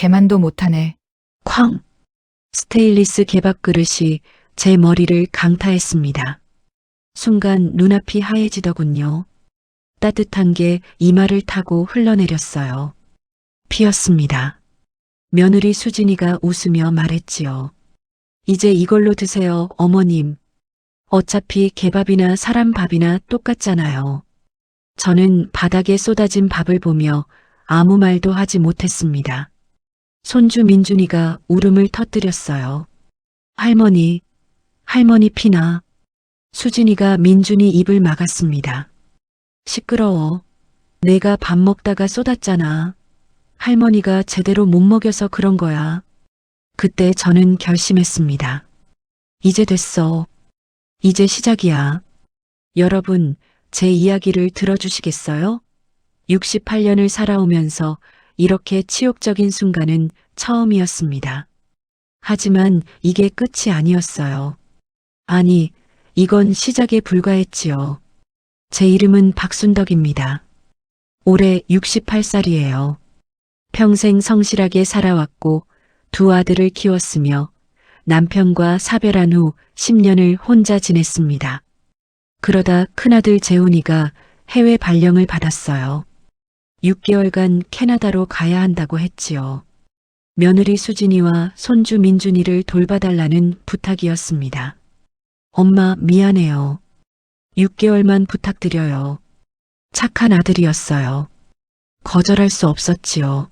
개만도 못하네. 쾅! 스테인리스 개밥 그릇이 제 머리를 강타했습니다. 순간 눈앞이 하얘지더군요. 따뜻한 게 이마를 타고 흘러내렸어요. 피었습니다. 며느리 수진이가 웃으며 말했지요. 이제 이걸로 드세요, 어머님. 어차피 개밥이나 사람 밥이나 똑같잖아요. 저는 바닥에 쏟아진 밥을 보며 아무 말도 하지 못했습니다. 손주 민준이가 울음을 터뜨렸어요. 할머니, 할머니 피나. 수진이가 민준이 입을 막았습니다. 시끄러워. 내가 밥 먹다가 쏟았잖아. 할머니가 제대로 못 먹여서 그런 거야. 그때 저는 결심했습니다. 이제 됐어. 이제 시작이야. 여러분, 제 이야기를 들어주시겠어요? 68년을 살아오면서 이렇게 치욕적인 순간은 처음이었습니다. 하지만 이게 끝이 아니었어요. 아니, 이건 시작에 불과했지요. 제 이름은 박순덕입니다. 올해 68살이에요. 평생 성실하게 살아왔고 두 아들을 키웠으며 남편과 사별한 후 10년을 혼자 지냈습니다. 그러다 큰아들 재훈이가 해외 발령을 받았어요. 6개월간 캐나다로 가야 한다고 했지요. 며느리 수진이와 손주 민준이를 돌봐달라는 부탁이었습니다. 엄마 미안해요. 6개월만 부탁드려요. 착한 아들이었어요. 거절할 수 없었지요.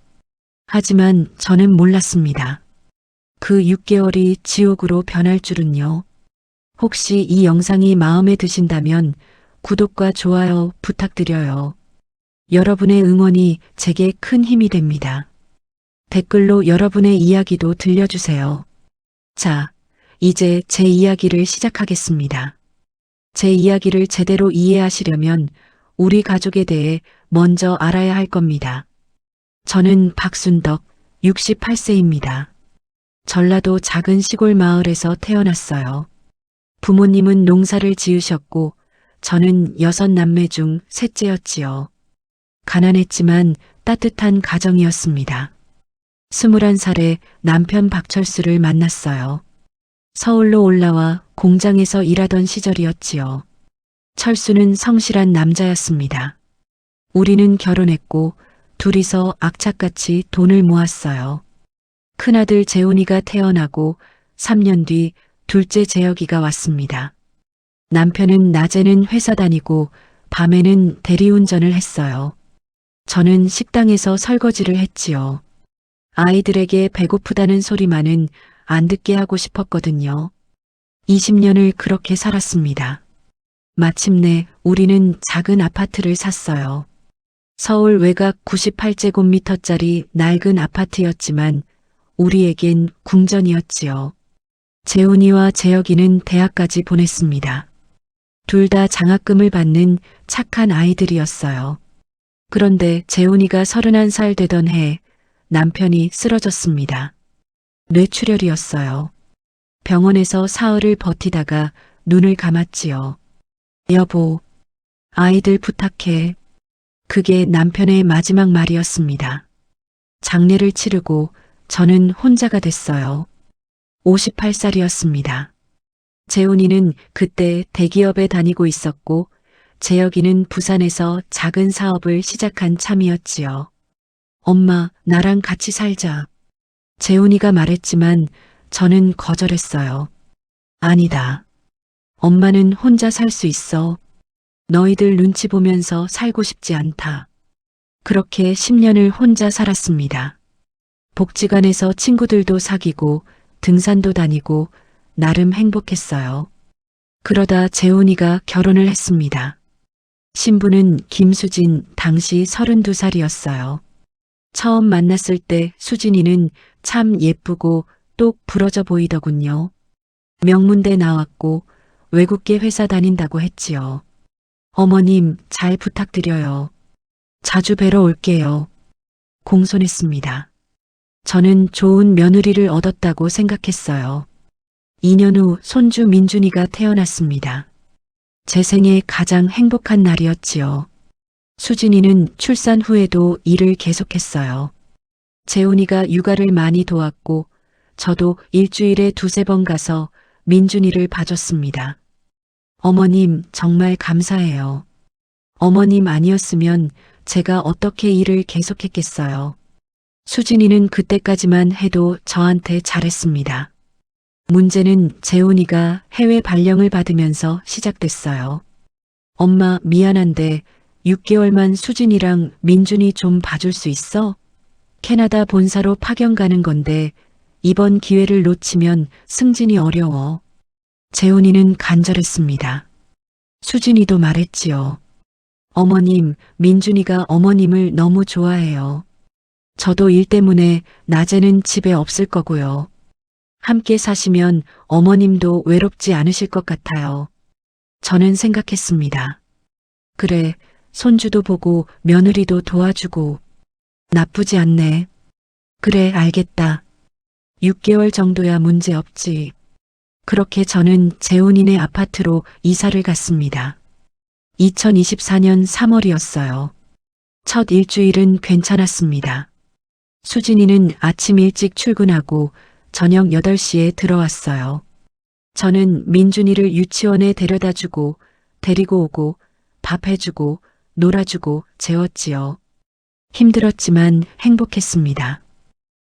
하지만 저는 몰랐습니다. 그 6개월이 지옥으로 변할 줄은요. 혹시 이 영상이 마음에 드신다면 구독과 좋아요 부탁드려요. 여러분의 응원이 제게 큰 힘이 됩니다. 댓글로 여러분의 이야기도 들려주세요. 자, 이제 제 이야기를 시작하겠습니다. 제 이야기를 제대로 이해하시려면 우리 가족에 대해 먼저 알아야 할 겁니다. 저는 박순덕, 68세입니다. 전라도 작은 시골 마을에서 태어났어요. 부모님은 농사를 지으셨고 저는 6남매 중 셋째였지요. 가난했지만 따뜻한 가정이었습니다. 21살에 남편 박철수를 만났어요. 서울로 올라와 공장에서 일하던 시절이었지요. 철수는 성실한 남자였습니다. 우리는 결혼했고 둘이서 악착같이 돈을 모았어요. 큰아들 재훈이가 태어나고 3년 뒤 둘째 재혁이가 왔습니다. 남편은 낮에는 회사 다니고 밤에는 대리운전을 했어요. 저는 식당에서 설거지를 했지요. 아이들에게 배고프다는 소리만은 안 듣게 하고 싶었거든요. 20년을 그렇게 살았습니다. 마침내 우리는 작은 아파트를 샀어요. 서울 외곽 98제곱미터짜리 낡은 아파트였지만 우리에겐 궁전이었지요. 재훈이와 재혁이는 대학까지 보냈습니다. 둘 다 장학금을 받는 착한 아이들이었어요. 그런데 재훈이가 31살 되던 해 남편이 쓰러졌습니다. 뇌출혈이었어요. 병원에서 사흘을 버티다가 눈을 감았지요. 여보, 아이들 부탁해. 그게 남편의 마지막 말이었습니다. 장례를 치르고 저는 혼자가 됐어요. 58살이었습니다. 재훈이는 그때 대기업에 다니고 있었고 재혁이는 부산에서 작은 사업을 시작한 참이었지요. 엄마, 나랑 같이 살자. 재훈이가 말했지만 저는 거절했어요. 아니다. 엄마는 혼자 살 수 있어. 너희들 눈치 보면서 살고 싶지 않다. 그렇게 10년을 혼자 살았습니다. 복지관에서 친구들도 사귀고 등산도 다니고 나름 행복했어요. 그러다 재훈이가 결혼을 했습니다. 신부는 김수진, 당시 32살이었어요. 처음 만났을 때 수진이는 참 예쁘고 똑 부러져 보이더군요. 명문대 나왔고 외국계 회사 다닌다고 했지요. 어머님, 잘 부탁드려요. 자주 뵈러 올게요. 공손했습니다. 저는 좋은 며느리를 얻었다고 생각했어요. 2년 후 손주 민준이가 태어났습니다. 제 생애 가장 행복한 날이었지요. 수진이는 출산 후에도 일을 계속했어요. 재훈이가 육아를 많이 도왔고 저도 일주일에 두세 번 가서 민준이를 봐줬습니다. 어머님 정말 감사해요. 어머님 아니었으면 제가 어떻게 일을 계속했겠어요. 수진이는 그때까지만 해도 저한테 잘했습니다. 문제는 재훈이가 해외 발령을 받으면서 시작됐어요. 엄마 미안한데 6개월만 수진이랑 민준이 좀 봐줄 수 있어? 캐나다 본사로 파견 가는 건데 이번 기회를 놓치면 승진이 어려워. 재훈이는 간절했습니다. 수진이도 말했지요. 어머님, 민준이가 어머님을 너무 좋아해요. 저도 일 때문에 낮에는 집에 없을 거고요. 함께 사시면 어머님도 외롭지 않으실 것 같아요. 저는 생각했습니다. 그래, 손주도 보고 며느리도 도와주고 나쁘지 않네. 그래, 알겠다. 6개월 정도야 문제 없지. 그렇게 저는 재훈이네 아파트로 이사를 갔습니다. 2024년 3월이었어요. 첫 일주일은 괜찮았습니다. 수진이는 아침 일찍 출근하고 저녁 8시에 들어왔어요. 저는 민준이를 유치원에 데려다주고 데리고 오고 밥 해주고 놀아주고 재웠지요. 힘들었지만 행복했습니다.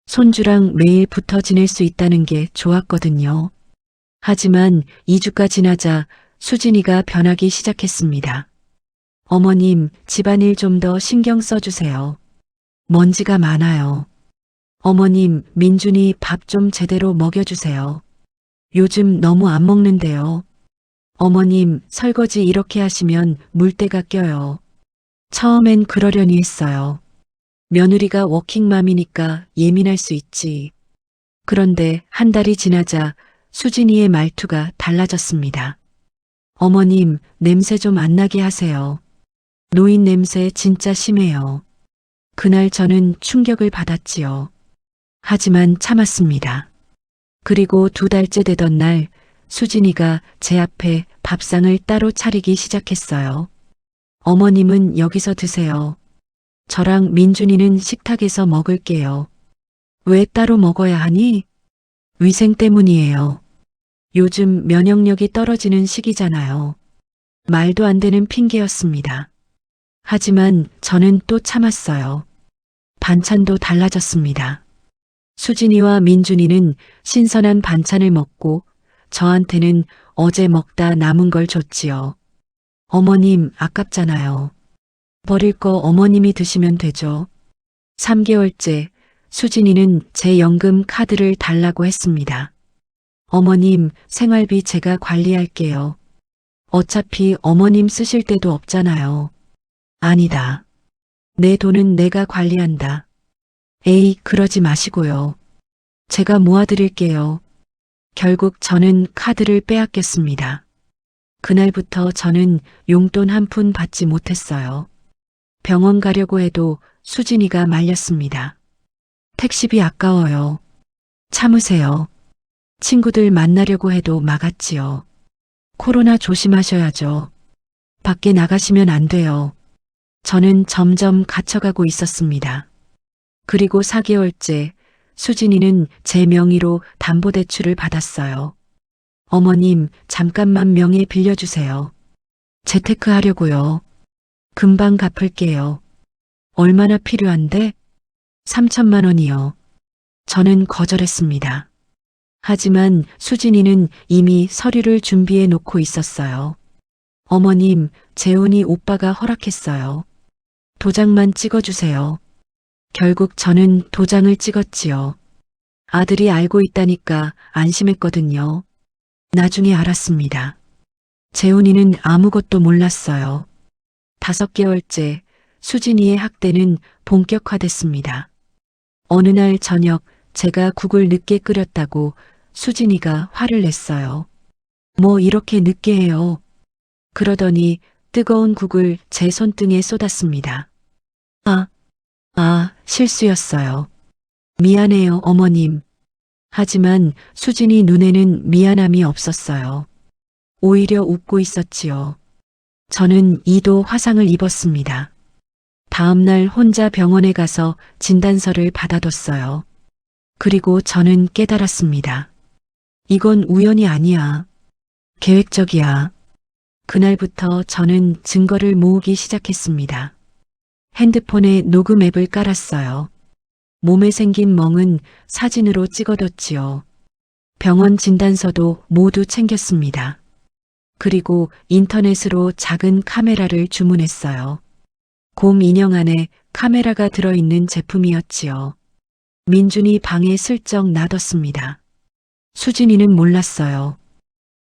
손주랑 매일 붙어 지낼 수 있다는 게 좋았거든요. 하지만 2주가 지나자 수진이가 변하기 시작했습니다. 어머님, 집안일 좀 더 신경 써주세요. 먼지가 많아요. 어머님, 민준이 밥 좀 제대로 먹여주세요. 요즘 너무 안 먹는데요. 어머님, 설거지 이렇게 하시면 물때가 껴요. 처음엔 그러려니 했어요. 며느리가 워킹맘이니까 예민할 수 있지. 그런데 한 달이 지나자 수진이의 말투가 달라졌습니다. 어머님, 냄새 좀 안 나게 하세요. 노인 냄새 진짜 심해요. 그날 저는 충격을 받았지요. 하지만 참았습니다. 그리고 2달째 되던 날 수진이가 제 앞에 밥상을 따로 차리기 시작했어요. 어머님은 여기서 드세요. 저랑 민준이는 식탁에서 먹을게요. 왜 따로 먹어야 하니? 위생 때문이에요. 요즘 면역력이 떨어지는 시기잖아요. 말도 안 되는 핑계였습니다. 하지만 저는 또 참았어요. 반찬도 달라졌습니다. 수진이와 민준이는 신선한 반찬을 먹고 저한테는 어제 먹다 남은 걸 줬지요. 어머님, 아깝잖아요. 버릴 거 어머님이 드시면 되죠. 3개월째 수진이는 제 연금 카드를 달라고 했습니다. 어머님, 생활비 제가 관리할게요. 어차피 어머님 쓰실 데도 없잖아요. 아니다. 내 돈은 내가 관리한다. 에이, 그러지 마시고요. 제가 모아드릴게요. 결국 저는 카드를 빼앗겼습니다. 그날부터 저는 용돈 한 푼 받지 못했어요. 병원 가려고 해도 수진이가 말렸습니다. 택시비 아까워요. 참으세요. 친구들 만나려고 해도 막았지요. 코로나 조심하셔야죠. 밖에 나가시면 안 돼요. 저는 점점 갇혀가고 있었습니다. 그리고 4개월째 수진이는 제 명의로 담보대출을 받았어요. 어머님, 잠깐만 명의 빌려주세요. 재테크 하려고요. 금방 갚을게요. 얼마나 필요한데? 3천만 원이요. 저는 거절했습니다. 하지만 수진이는 이미 서류를 준비해 놓고 있었어요. 어머님, 재훈이 오빠가 허락했어요. 도장만 찍어주세요. 결국 저는 도장을 찍었지요. 아들이 알고 있다니까 안심했거든요. 나중에 알았습니다. 재훈이는 아무것도 몰랐어요. 5개월째 수진이의 학대는 본격화됐습니다. 어느 날 저녁 제가 국을 늦게 끓였다고 수진이가 화를 냈어요. 뭐 이렇게 늦게 해요. 그러더니 뜨거운 국을 제 손등에 쏟았습니다. 실수였어요. 미안해요, 어머님. 하지만 수진이 눈에는 미안함이 없었어요. 오히려 웃고 있었지요. 저는 2도 화상을 입었습니다. 다음 날 혼자 병원에 가서 진단서를 받아뒀어요. 그리고 저는 깨달았습니다. 이건 우연이 아니야. 계획적이야. 그날부터 저는 증거를 모으기 시작했습니다. 핸드폰에 녹음 앱을 깔았어요. 몸에 생긴 멍은 사진으로 찍어뒀지요. 병원 진단서도 모두 챙겼습니다. 그리고 인터넷으로 작은 카메라를 주문했어요. 곰 인형 안에 카메라가 들어있는 제품이었지요. 민준이 방에 슬쩍 놔뒀습니다. 수진이는 몰랐어요.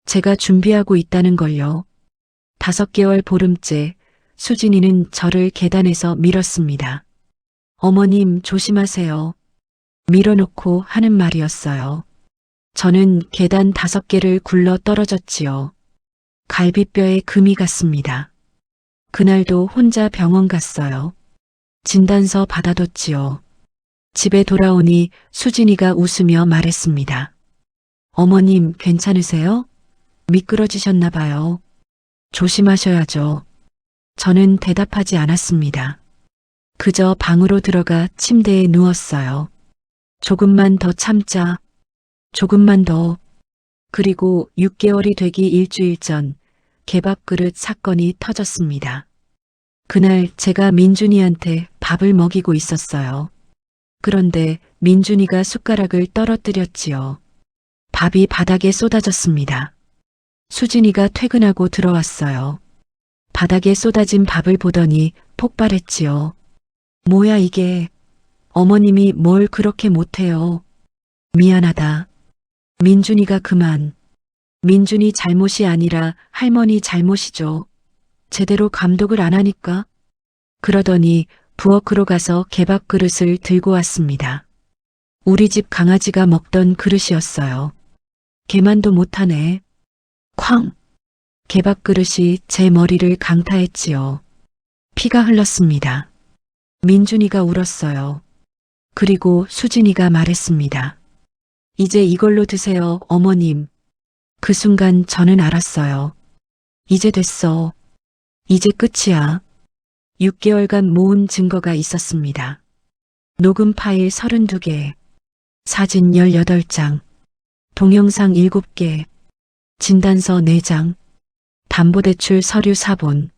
제가 준비하고 있다는 걸요. 5개월 보름째 수진이는 저를 계단에서 밀었습니다. 어머님 조심하세요. 밀어놓고 하는 말이었어요. 저는 계단 5개를 굴러 떨어졌지요. 갈비뼈에 금이 갔습니다. 그날도 혼자 병원 갔어요. 진단서 받아뒀지요. 집에 돌아오니 수진이가 웃으며 말했습니다. 어머님 괜찮으세요? 미끄러지셨나 봐요. 조심하셔야죠. 저는 대답하지 않았습니다. 그저 방으로 들어가 침대에 누웠어요. 조금만 더 참자. 조금만 더. 그리고 6개월이 되기 일주일 전 개밥 그릇 사건이 터졌습니다. 그날 제가 민준이한테 밥을 먹이고 있었어요. 그런데 민준이가 숟가락을 떨어뜨렸지요. 밥이 바닥에 쏟아졌습니다. 수진이가 퇴근하고 들어왔어요. 바닥에 쏟아진 밥을 보더니 폭발했지요. 뭐야 이게. 어머님이 뭘 그렇게 못해요. 미안하다. 민준이가 그만. 민준이 잘못이 아니라 할머니 잘못이죠. 제대로 감독을 안 하니까. 그러더니 부엌으로 가서 개밥 그릇을 들고 왔습니다. 우리 집 강아지가 먹던 그릇이었어요. 개만도 못하네. 쾅! 개밥 그릇이 제 머리를 강타했지요. 피가 흘렀습니다. 민준이가 울었어요. 그리고 수진이가 말했습니다. 이제 이걸로 드세요, 어머님. 그 순간 저는 알았어요. 이제 됐어. 이제 끝이야. 6개월간 모은 증거가 있었습니다. 녹음 파일 32개, 사진 18장, 동영상 7개, 진단서 4장, 담보대출 서류 4본.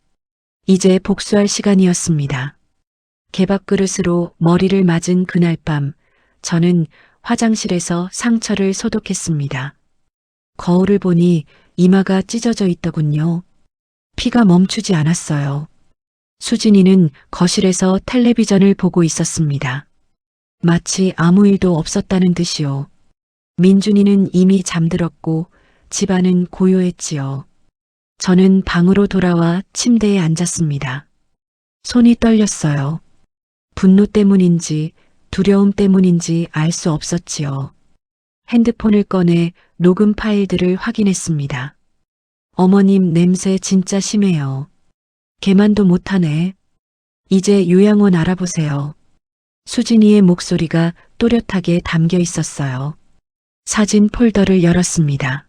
이제 복수할 시간이었습니다. 개밥 그릇으로 머리를 맞은 그날 밤, 저는 화장실에서 상처를 소독했습니다. 거울을 보니 이마가 찢어져 있더군요. 피가 멈추지 않았어요. 수진이는 거실에서 텔레비전을 보고 있었습니다. 마치 아무 일도 없었다는 듯이요. 민준이는 이미 잠들었고 집안은 고요했지요. 저는 방으로 돌아와 침대에 앉았습니다. 손이 떨렸어요. 분노 때문인지 두려움 때문인지 알 수 없었지요. 핸드폰을 꺼내 녹음 파일들을 확인했습니다. 어머님 냄새 진짜 심해요. 개만도 못하네. 이제 요양원 알아보세요. 수진이의 목소리가 또렷하게 담겨 있었어요. 사진 폴더를 열었습니다.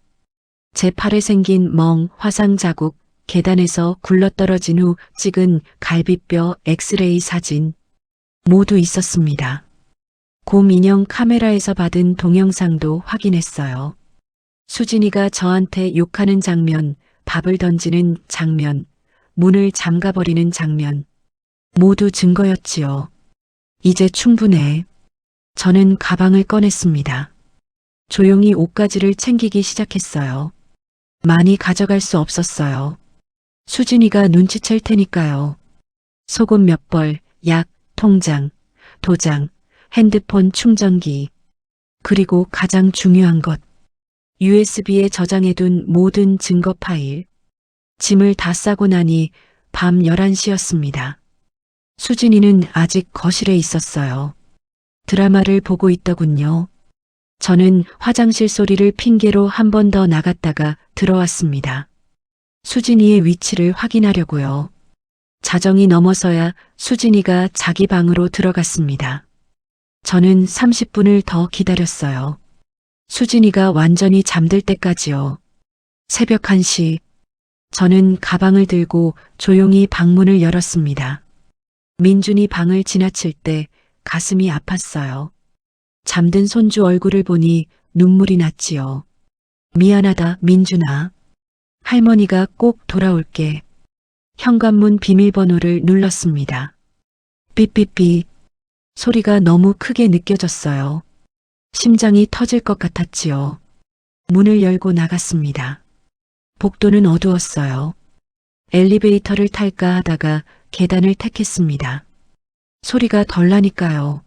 제 팔에 생긴 멍, 화상 자국, 계단에서 굴러떨어진 후 찍은 갈비뼈 엑스레이 사진 모두 있었습니다. 곰 인형 카메라에서 받은 동영상도 확인했어요. 수진이가 저한테 욕하는 장면, 밥을 던지는 장면, 문을 잠가버리는 장면 모두 증거였지요. 이제 충분해. 저는 가방을 꺼냈습니다. 조용히 옷가지를 챙기기 시작했어요. 많이 가져갈 수 없었어요. 수진이가 눈치챌 테니까요. 속옷 몇 벌, 약, 통장, 도장, 핸드폰 충전기, 그리고 가장 중요한 것, USB에 저장해둔 모든 증거 파일. 짐을 다 싸고 나니 밤 11시였습니다. 수진이는 아직 거실에 있었어요. 드라마를 보고 있더군요. 저는 화장실 소리를 핑계로 한 번 더 나갔다가 들어왔습니다. 수진이의 위치를 확인하려고요. 자정이 넘어서야 수진이가 자기 방으로 들어갔습니다. 저는 30분을 더 기다렸어요. 수진이가 완전히 잠들 때까지요. 새벽 1시. 저는 가방을 들고 조용히 방문을 열었습니다. 민준이 방을 지나칠 때 가슴이 아팠어요. 잠든 손주 얼굴을 보니 눈물이 났지요. 미안하다, 민준아. 할머니가 꼭 돌아올게. 현관문 비밀번호를 눌렀습니다. 삐삐삐. 소리가 너무 크게 느껴졌어요. 심장이 터질 것 같았지요. 문을 열고 나갔습니다. 복도는 어두웠어요. 엘리베이터를 탈까 하다가 계단을 택했습니다. 소리가 덜 나니까요.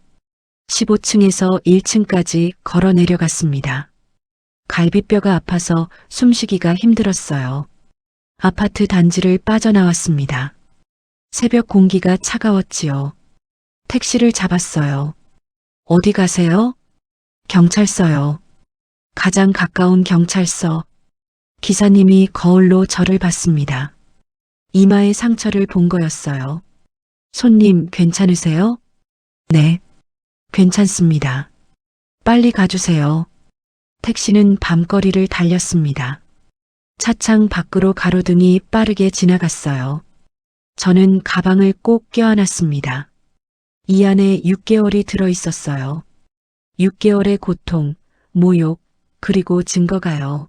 15층에서 1층까지 걸어 내려갔습니다. 갈비뼈가 아파서 숨쉬기가 힘들었어요. 아파트 단지를 빠져나왔습니다. 새벽 공기가 차가웠지요. 택시를 잡았어요. 어디 가세요? 경찰서요. 가장 가까운 경찰서. 기사님이 거울로 저를 봤습니다. 이마에 상처를 본 거였어요. 손님, 괜찮으세요? 네, 괜찮습니다. 빨리 가주세요. 택시는 밤거리를 달렸습니다. 차창 밖으로 가로등이 빠르게 지나갔어요. 저는 가방을 꼭 껴안았습니다. 이 안에 6개월이 들어 있었어요. 6개월의 고통, 모욕, 그리고 증거가요.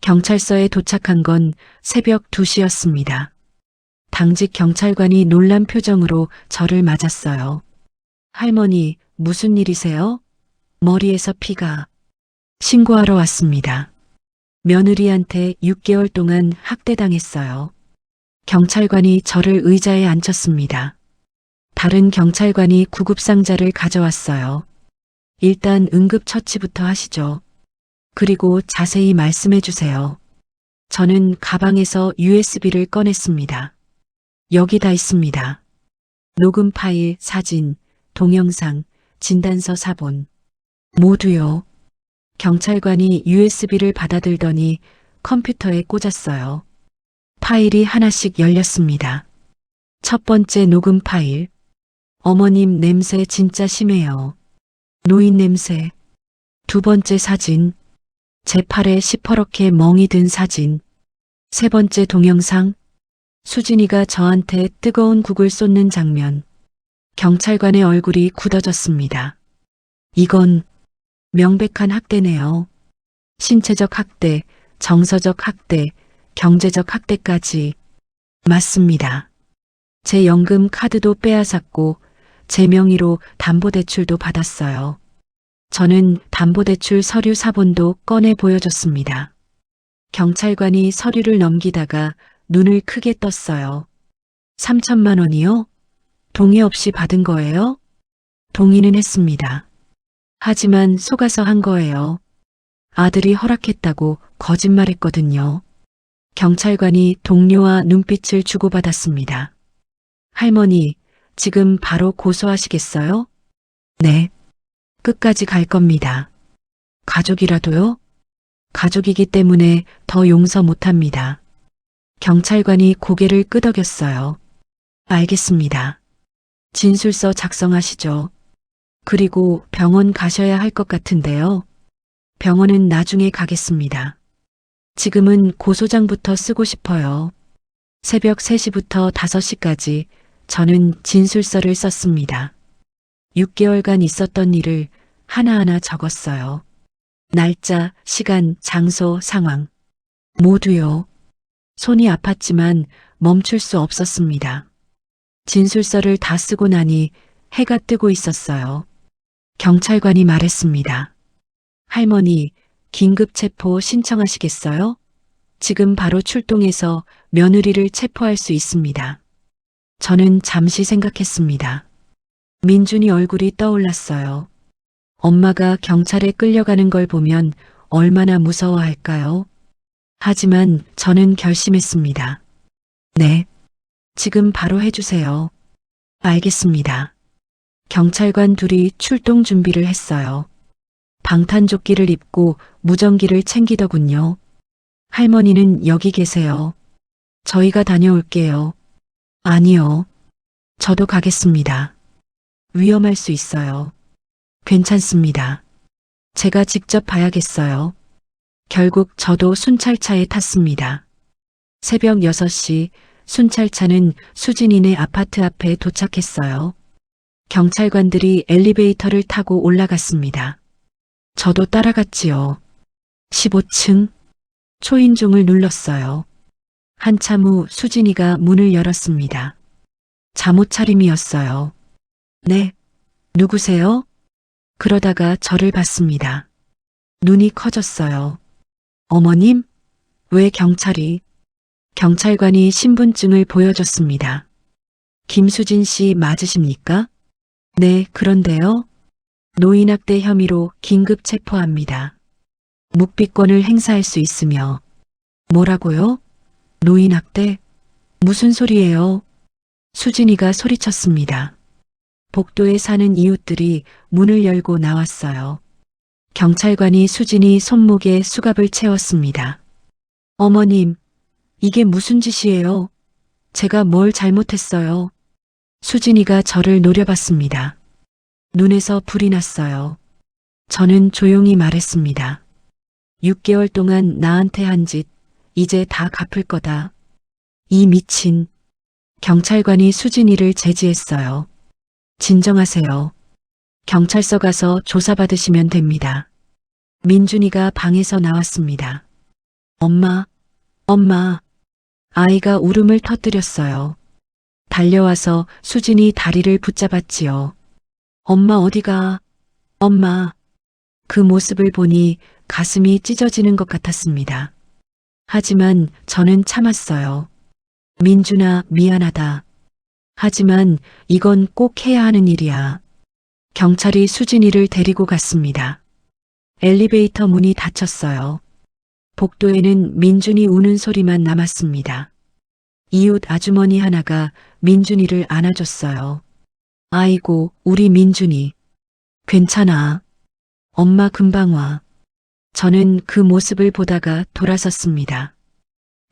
경찰서에 도착한 건 새벽 2시였습니다. 당직 경찰관이 놀란 표정으로 저를 맞았어요. 할머니, 무슨 일이세요? 머리에서 피가. 신고하러 왔습니다. 며느리한테 6개월 동안 학대당했어요. 경찰관이 저를 의자에 앉혔습니다. 다른 경찰관이 구급상자를 가져왔어요. 일단 응급처치부터 하시죠. 그리고 자세히 말씀해 주세요. 저는 가방에서 USB를 꺼냈습니다. 여기 다 있습니다. 녹음 파일, 사진, 동영상, 진단서 사본. 모두요. 경찰관이 USB를 받아들더니 컴퓨터에 꽂았어요. 파일이 하나씩 열렸습니다. 첫 번째 녹음 파일. 어머님 냄새 진짜 심해요. 노인 냄새. 두 번째 사진. 제 팔에 시퍼렇게 멍이 든 사진. 세 번째 동영상. 수진이가 저한테 뜨거운 국을 쏟는 장면. 경찰관의 얼굴이 굳어졌습니다. 이건 명백한 학대네요. 신체적 학대, 정서적 학대, 경제적 학대까지. 맞습니다. 제 연금 카드도 빼앗았고 제 명의로 담보대출도 받았어요. 저는 담보대출 서류 사본도 꺼내 보여줬습니다. 경찰관이 서류를 넘기다가 눈을 크게 떴어요. 3천만 원이요? 동의 없이 받은 거예요? 동의는 했습니다. 하지만 속아서 한 거예요. 아들이 허락했다고 거짓말했거든요. 경찰관이 동료와 눈빛을 주고받았습니다. 할머니, 지금 바로 고소하시겠어요? 네. 끝까지 갈 겁니다. 가족이라도요? 가족이기 때문에 더 용서 못합니다. 경찰관이 고개를 끄덕였어요. 알겠습니다. 진술서 작성하시죠. 그리고 병원 가셔야 할 것 같은데요. 병원은 나중에 가겠습니다. 지금은 고소장부터 쓰고 싶어요. 새벽 3시부터 5시까지 저는 진술서를 썼습니다. 6개월간 있었던 일을 하나하나 적었어요. 날짜, 시간, 장소, 상황. 모두요. 손이 아팠지만 멈출 수 없었습니다. 진술서를 다 쓰고 나니 해가 뜨고 있었어요. 경찰관이 말했습니다. 할머니, 긴급 체포 신청하시겠어요? 지금 바로 출동해서 며느리를 체포할 수 있습니다. 저는 잠시 생각했습니다. 민준이 얼굴이 떠올랐어요. 엄마가 경찰에 끌려가는 걸 보면 얼마나 무서워할까요? 하지만 저는 결심했습니다. 네, 지금 바로 해주세요. 알겠습니다. 경찰관 둘이 출동 준비를 했어요. 방탄조끼를 입고 무전기를 챙기더군요. 할머니는 여기 계세요. 저희가 다녀올게요. 아니요. 저도 가겠습니다. 위험할 수 있어요. 괜찮습니다. 제가 직접 봐야겠어요. 결국 저도 순찰차에 탔습니다. 새벽 6시 순찰차는 수진이네 아파트 앞에 도착했어요. 경찰관들이 엘리베이터를 타고 올라갔습니다. 저도 따라갔지요. 15층 초인종을 눌렀어요. 한참 후 수진이가 문을 열었습니다. 잠옷 차림이었어요. 네, 누구세요? 그러다가 저를 봤습니다. 눈이 커졌어요. 어머님? 왜 경찰이? 경찰관이 신분증을 보여줬습니다. 김수진 씨 맞으십니까? 네, 그런데요. 노인학대 혐의로 긴급 체포합니다. 묵비권을 행사할 수 있으며. 뭐라고요? 노인학대? 무슨 소리예요? 수진이가 소리쳤습니다. 복도에 사는 이웃들이 문을 열고 나왔어요. 경찰관이 수진이 손목에 수갑을 채웠습니다. 어머님, 이게 무슨 짓이에요? 제가 뭘 잘못했어요? 수진이가 저를 노려봤습니다. 눈에서 불이 났어요. 저는 조용히 말했습니다. 6개월 동안 나한테 한 짓, 이제 다 갚을 거다. 이 미친. 경찰관이 수진이를 제지했어요. 진정하세요. 경찰서 가서 조사받으시면 됩니다. 민준이가 방에서 나왔습니다. 엄마, 엄마. 아이가 울음을 터뜨렸어요. 달려와서 수진이 다리를 붙잡았지요. 엄마 어디가? 엄마. 그 모습을 보니 가슴이 찢어지는 것 같았습니다. 하지만 저는 참았어요. 민준아, 미안하다. 하지만 이건 꼭 해야 하는 일이야. 경찰이 수진이를 데리고 갔습니다. 엘리베이터 문이 닫혔어요. 복도에는 민준이 우는 소리만 남았습니다. 이웃 아주머니 하나가 민준이를 안아줬어요. 아이고, 우리 민준이. 괜찮아. 엄마 금방 와. 저는 그 모습을 보다가 돌아섰습니다.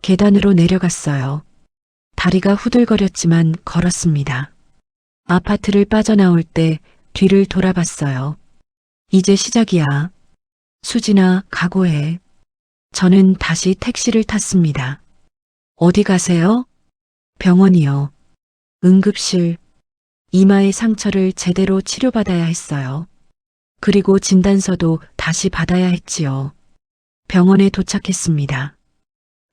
계단으로 내려갔어요. 다리가 후들거렸지만 걸었습니다. 아파트를 빠져나올 때 뒤를 돌아봤어요. 이제 시작이야. 수진아, 각오해. 저는 다시 택시를 탔습니다. 어디 가세요? 병원이요. 응급실. 이마의 상처를 제대로 치료받아야 했어요. 그리고 진단서도 다시 받아야 했지요. 병원에 도착했습니다.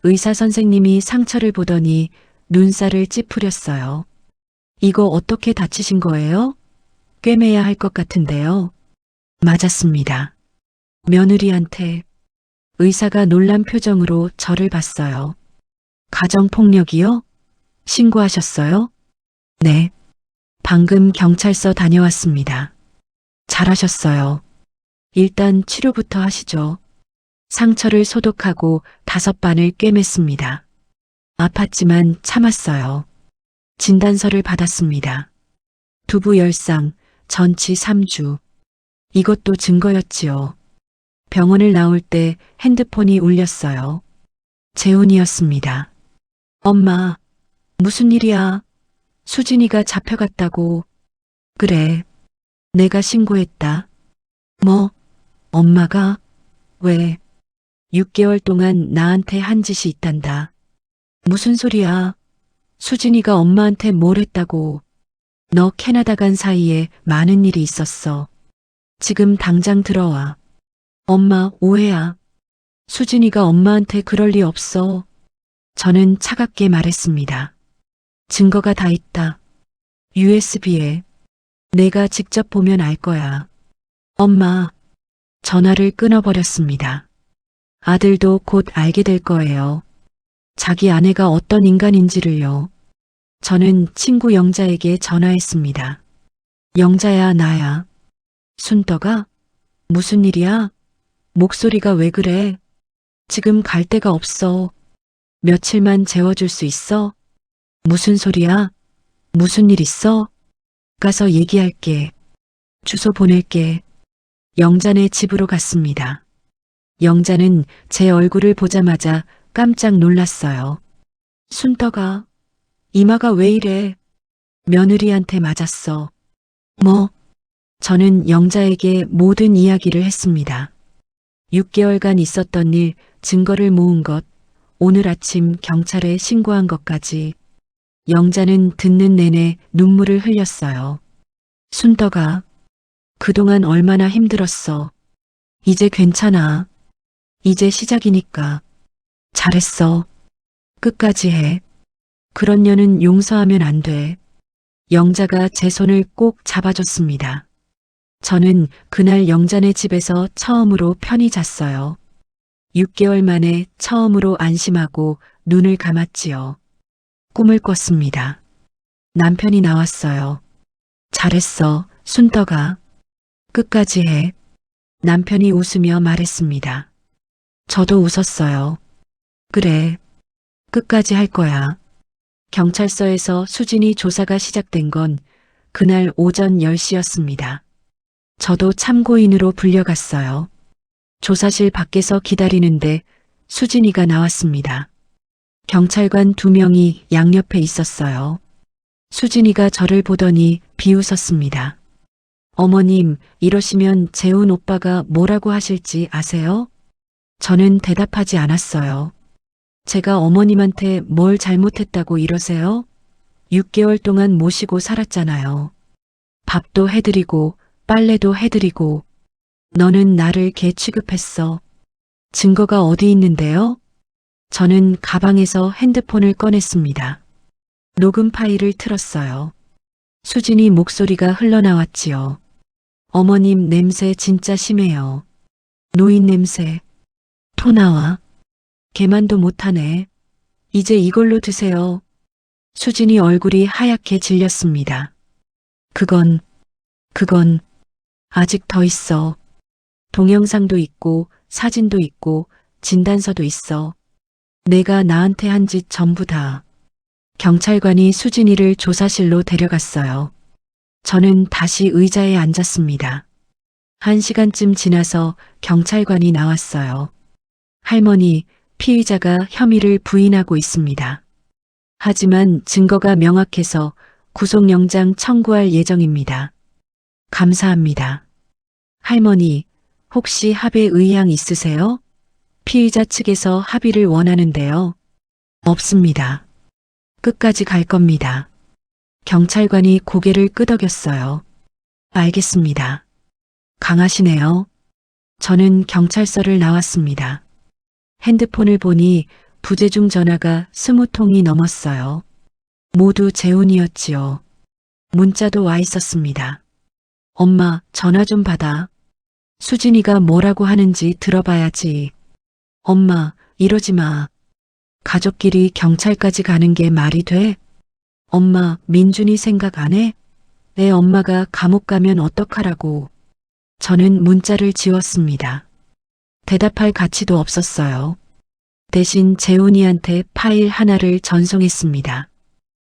의사 선생님이 상처를 보더니 눈살을 찌푸렸어요. 이거 어떻게 다치신 거예요? 꿰매야 할 것 같은데요. 맞았습니다. 며느리한테. 의사가 놀란 표정으로 저를 봤어요. 가정폭력이요? 신고하셨어요? 네. 방금 경찰서 다녀왔습니다. 잘하셨어요. 일단 치료부터 하시죠. 상처를 소독하고 5반을 꿰맸습니다. 아팠지만 참았어요. 진단서를 받았습니다. 두부열상, 전치 3주. 이것도 증거였지요. 병원을 나올 때 핸드폰이 울렸어요. 재훈이었습니다. 엄마, 무슨 일이야? 수진이가 잡혀갔다고. 그래, 내가 신고했다. 뭐, 엄마가? 왜? 6개월 동안 나한테 한 짓이 있단다. 무슨 소리야? 수진이가 엄마한테 뭘 했다고. 너 캐나다 간 사이에 많은 일이 있었어. 지금 당장 들어와. 엄마, 오해야. 수진이가 엄마한테 그럴 리 없어. 저는 차갑게 말했습니다. 증거가 다 있다. USB에. 내가 직접 보면 알 거야. 엄마. 전화를 끊어버렸습니다. 아들도 곧 알게 될 거예요. 자기 아내가 어떤 인간인지를요. 저는 친구 영자에게 전화했습니다. 영자야, 나야. 순떡아? 무슨 일이야? 목소리가 왜 그래? 지금 갈 데가 없어. 며칠만 재워줄 수 있어? 무슨 소리야? 무슨 일 있어? 가서 얘기할게. 주소 보낼게. 영자네 집으로 갔습니다. 영자는 제 얼굴을 보자마자 깜짝 놀랐어요. 순떡아, 이마가 왜 이래? 며느리한테 맞았어. 뭐? 저는 영자에게 모든 이야기를 했습니다. 6개월간 있었던 일, 증거를 모은 것, 오늘 아침 경찰에 신고한 것까지. 영자는 듣는 내내 눈물을 흘렸어요. 순덕아, 그동안 얼마나 힘들었어. 이제 괜찮아. 이제 시작이니까. 잘했어. 끝까지 해. 그런 년은 용서하면 안 돼. 영자가 제 손을 꼭 잡아줬습니다. 저는 그날 영자네 집에서 처음으로 편히 잤어요. 6개월 만에 처음으로 안심하고 눈을 감았지요. 꿈을 꿨습니다. 남편이 나왔어요. 잘했어, 순덕아. 끝까지 해. 남편이 웃으며 말했습니다. 저도 웃었어요. 그래, 끝까지 할 거야. 경찰서에서 수진이 조사가 시작된 건 그날 오전 10시였습니다. 저도 참고인으로 불려갔어요. 조사실 밖에서 기다리는데 수진이가 나왔습니다. 경찰관 2명이 양옆에 있었어요. 수진이가 저를 보더니 비웃었습니다. 어머님, 이러시면 재훈 오빠가 뭐라고 하실지 아세요? 저는 대답하지 않았어요. 제가 어머님한테 뭘 잘못했다고 이러세요? 6개월 동안 모시고 살았잖아요. 밥도 해드리고 빨래도 해드리고 너는 나를 개 취급했어. 증거가 어디 있는데요? 저는 가방에서 핸드폰을 꺼냈습니다. 녹음 파일을 틀었어요. 수진이 목소리가 흘러나왔지요. 어머님 냄새 진짜 심해요. 노인 냄새. 토 나와. 개만도 못하네. 이제 이걸로 드세요. 수진이 얼굴이 하얗게 질렸습니다. 그건 아직 더 있어. 동영상도 있고 사진도 있고 진단서도 있어. 내가 나한테 한 짓 전부 다. 경찰관이 수진이를 조사실로 데려갔어요. 저는 다시 의자에 앉았습니다. 1시간쯤 지나서 경찰관이 나왔어요. 할머니, 피의자가 혐의를 부인하고 있습니다. 하지만 증거가 명확해서 구속영장 청구할 예정입니다. 감사합니다. 할머니, 혹시 합의 의향 있으세요? 피의자 측에서 합의를 원하는데요. 없습니다. 끝까지 갈 겁니다. 경찰관이 고개를 끄덕였어요. 알겠습니다. 강하시네요. 저는 경찰서를 나왔습니다. 핸드폰을 보니 부재중 전화가 20통이 넘었어요. 모두 재훈이었지요. 문자도 와 있었습니다. 엄마, 전화 좀 받아. 수진이가 뭐라고 하는지 들어봐야지. 엄마, 이러지 마. 가족끼리 경찰까지 가는 게 말이 돼? 엄마, 민준이 생각 안 해? 내 엄마가 감옥 가면 어떡하라고. 저는 문자를 지웠습니다. 대답할 가치도 없었어요. 대신 재훈이한테 파일 하나를 전송했습니다.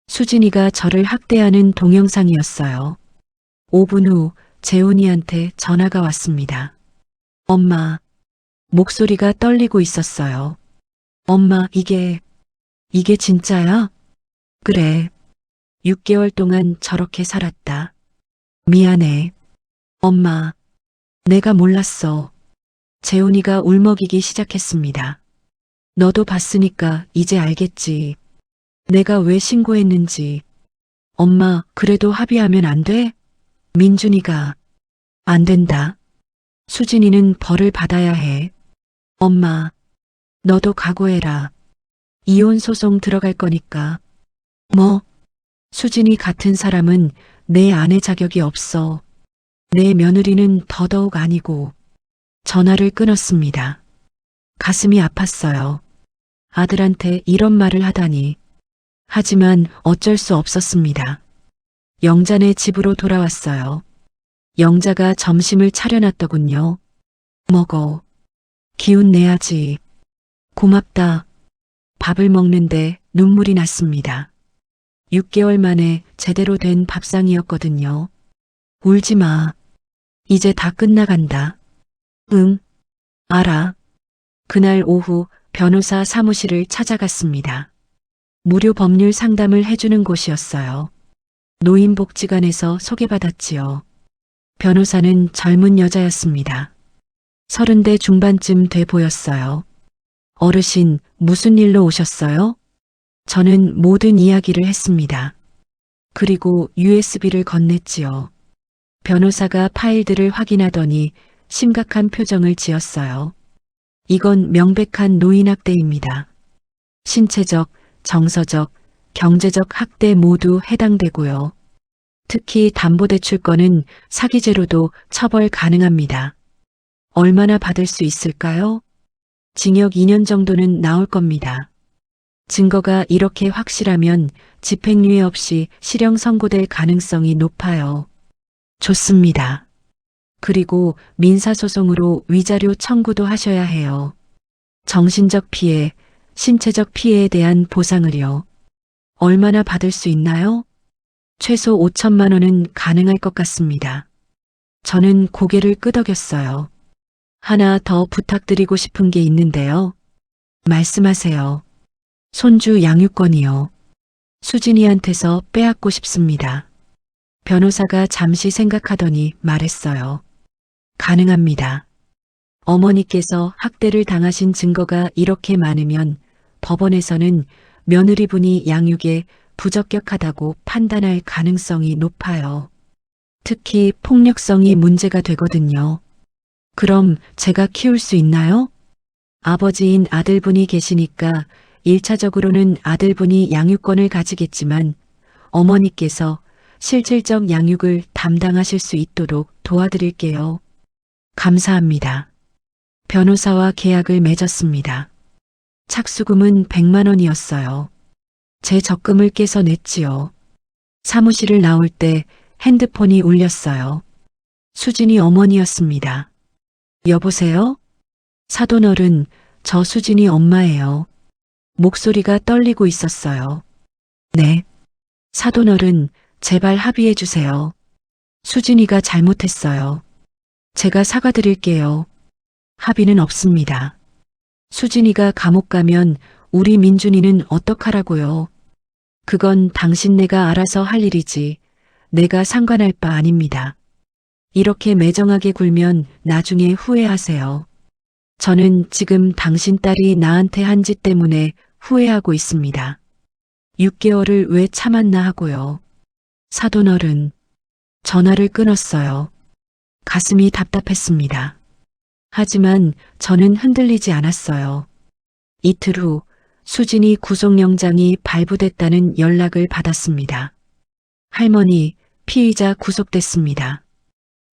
수진이가 저를 학대하는 동영상이었어요. 5분 후 재훈이한테 전화가 왔습니다. 엄마, 목소리가 떨리고 있었어요. 엄마, 이게 진짜야? 그래. 6개월 동안 저렇게 살았다. 미안해. 엄마, 내가 몰랐어. 재훈이가 울먹이기 시작했습니다. 너도 봤으니까 이제 알겠지. 내가 왜 신고했는지. 엄마, 그래도 합의하면 안 돼? 민준이가. 안 된다. 수진이는 벌을 받아야 해. 엄마, 너도 각오해라. 이혼 소송 들어갈 거니까. 뭐? 수진이 같은 사람은 내 아내 자격이 없어. 내 며느리는 더더욱 아니고. 전화를 끊었습니다. 가슴이 아팠어요. 아들한테 이런 말을 하다니. 하지만 어쩔 수 없었습니다. 영자네 집으로 돌아왔어요. 영자가 점심을 차려놨더군요. 먹어. 기운 내야지. 고맙다. 밥을 먹는데 눈물이 났습니다. 6개월 만에 제대로 된 밥상이었거든요. 울지 마. 이제 다 끝나간다. 응, 알아. 그날 오후 변호사 사무실을 찾아갔습니다. 무료 법률 상담을 해주는 곳이었어요. 노인복지관에서 소개받았지요. 변호사는 젊은 여자였습니다. 30대 중반쯤 돼 보였어요. 어르신, 무슨 일로 오셨어요? 저는 모든 이야기를 했습니다. 그리고 USB를 건넸지요. 변호사가 파일들을 확인하더니 심각한 표정을 지었어요. 이건 명백한 노인학대입니다. 신체적, 정서적, 경제적 학대 모두 해당되고요. 특히 담보대출권은 사기죄로도 처벌 가능합니다. 얼마나 받을 수 있을까요? 징역 2년 정도는 나올 겁니다. 증거가 이렇게 확실하면 집행유예 없이 실형 선고될 가능성이 높아요. 좋습니다. 그리고 민사소송으로 위자료 청구도 하셔야 해요. 정신적 피해, 신체적 피해에 대한 보상을요. 얼마나 받을 수 있나요? 최소 5천만 원은 가능할 것 같습니다. 저는 고개를 끄덕였어요. 하나 더 부탁드리고 싶은 게 있는데요. 말씀하세요. 손주 양육권이요. 수진이한테서 빼앗고 싶습니다. 변호사가 잠시 생각하더니 말했어요. 가능합니다. 어머니께서 학대를 당하신 증거가 이렇게 많으면 법원에서는 며느리분이 양육에 부적격하다고 판단할 가능성이 높아요. 특히 폭력성이 문제가 되거든요. 그럼 제가 키울 수 있나요? 아버지인 아들분이 계시니까 1차적으로는 아들분이 양육권을 가지겠지만 어머니께서 실질적 양육을 담당하실 수 있도록 도와드릴게요. 감사합니다. 변호사와 계약을 맺었습니다. 착수금은 100만 원이었어요. 제 적금을 깨서 냈지요. 사무실을 나올 때 핸드폰이 울렸어요. 수진이 어머니였습니다. 여보세요? 사돈어른, 저 수진이 엄마예요. 목소리가 떨리고 있었어요. 네. 사돈어른, 제발 합의해 주세요. 수진이가 잘못했어요. 제가 사과드릴게요. 합의는 없습니다. 수진이가 감옥 가면 우리 민준이는 어떡하라고요? 그건 당신네가 알아서 할 일이지 내가 상관할 바 아닙니다. 이렇게 매정하게 굴면 나중에 후회하세요. 저는 지금 당신 딸이 나한테 한 짓 때문에 후회하고 있습니다. 6개월을 왜 참았나 하고요. 사돈어른, 전화를 끊었어요. 가슴이 답답했습니다. 하지만 저는 흔들리지 않았어요. 이틀 후 수진이 구속영장이 발부됐다는 연락을 받았습니다. 할머니, 피의자 구속됐습니다.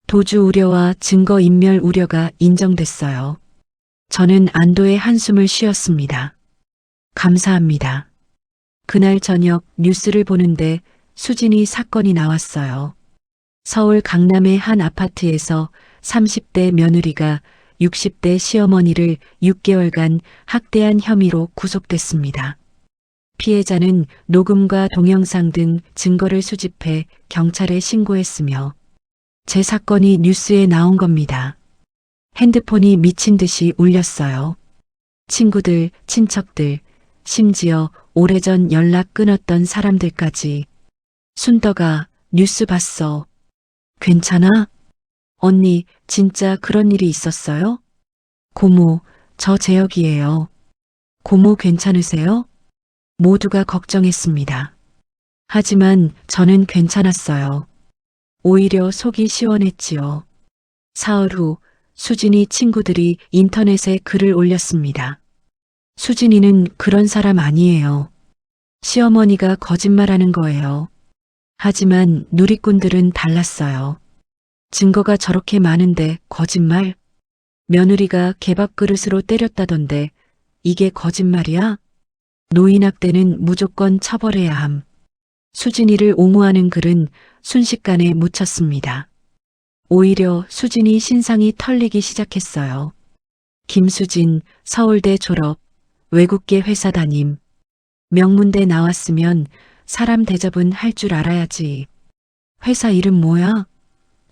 도주 우려와 증거인멸 우려가 인정됐어요. 저는 안도의 한숨을 쉬었습니다. 감사합니다. 그날 저녁 뉴스를 보는데 수진이 사건이 나왔어요. 서울 강남의 한 아파트에서 30대 며느리가 60대 시어머니를 6개월간 학대한 혐의로 구속됐습니다. 피해자는 녹음과 동영상 등 증거를 수집해 경찰에 신고했으며 제 사건이 뉴스에 나온 겁니다. 핸드폰이 미친 듯이 울렸어요. 친구들, 친척들, 심지어 오래전 연락 끊었던 사람들까지. 순덕아, 뉴스 봤어. 괜찮아? 언니, 진짜 그런 일이 있었어요? 고모, 저 재혁이에요. 고모 괜찮으세요? 모두가 걱정했습니다. 하지만 저는 괜찮았어요. 오히려 속이 시원했지요. 사흘 후 수진이 친구들이 인터넷에 글을 올렸습니다. 수진이는 그런 사람 아니에요. 시어머니가 거짓말하는 거예요. 하지만 누리꾼들은 달랐어요. 증거가 저렇게 많은데 거짓말? 며느리가 개밥 그릇으로 때렸다던데 이게 거짓말이야? 노인학대는 무조건 처벌해야 함. 수진이를 옹호하는 글은 순식간에 묻혔습니다. 오히려 수진이 신상이 털리기 시작했어요. 김수진, 서울대 졸업, 외국계 회사 다님. 명문대 나왔으면 사람 대접은 할 줄 알아야지. 회사 이름 뭐야?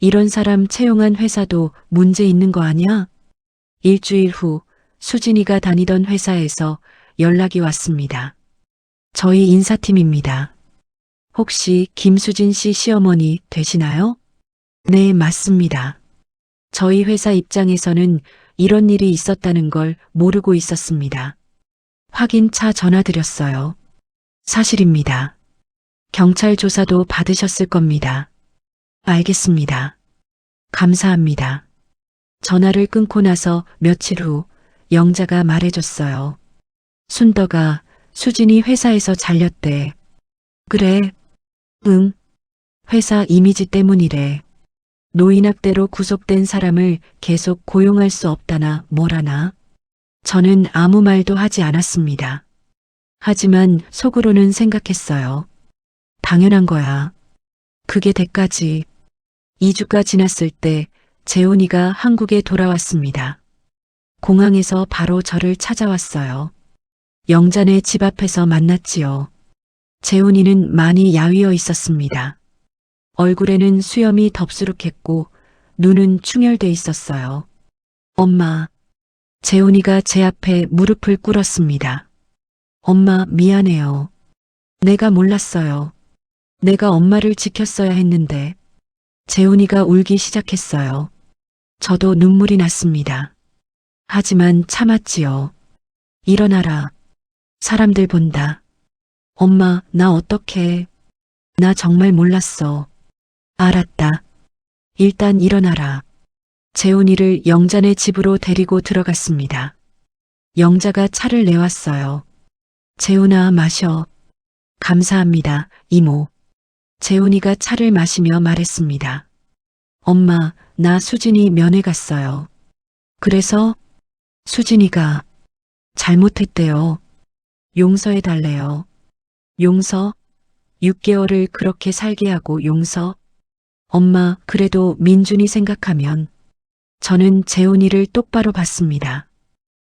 이런 사람 채용한 회사도 문제 있는 거 아니야? 일주일 후 수진이가 다니던 회사에서 연락이 왔습니다. 저희 인사팀입니다. 혹시 김수진 씨 시어머니 되시나요? 네, 맞습니다. 저희 회사 입장에서는 이런 일이 있었다는 걸 모르고 있었습니다. 확인차 전화드렸어요. 사실입니다. 경찰 조사도 받으셨을 겁니다. 알겠습니다. 감사합니다. 전화를 끊고 나서 며칠 후 영자가 말해줬어요. 순덕아, 수진이 회사에서 잘렸대. 그래? 응. 회사 이미지 때문이래. 노인학대로 구속된 사람을 계속 고용할 수 없다나 뭐라나. 저는 아무 말도 하지 않았습니다. 하지만 속으로는 생각했어요. 당연한 거야. 그게 대가지. 2주가 지났을 때 재훈이가 한국에 돌아왔습니다. 공항에서 바로 저를 찾아왔어요. 영자네 집 앞에서 만났지요. 재훈이는 많이 야위어 있었습니다. 얼굴에는 수염이 덥수룩했고 눈은 충혈돼 있었어요. 엄마. 재훈이가 제 앞에 무릎을 꿇었습니다. 엄마, 미안해요. 내가 몰랐어요. 내가 엄마를 지켰어야 했는데. 재훈이가 울기 시작했어요. 저도 눈물이 났습니다. 하지만 참았지요. 일어나라. 사람들 본다. 엄마, 나 어떡해. 나 정말 몰랐어. 알았다. 일단 일어나라. 재훈이를 영자네 집으로 데리고 들어갔습니다. 영자가 차를 내왔어요. 재훈아, 마셔. 감사합니다, 이모. 재훈이가 차를 마시며 말했습니다. 엄마, 나 수진이 면회 갔어요. 그래서 수진이가 잘못했대요. 용서해 달래요. 용서? 6개월을 그렇게 살게 하고 용서? 엄마, 그래도 민준이 생각하면. 저는 재훈이를 똑바로 봤습니다.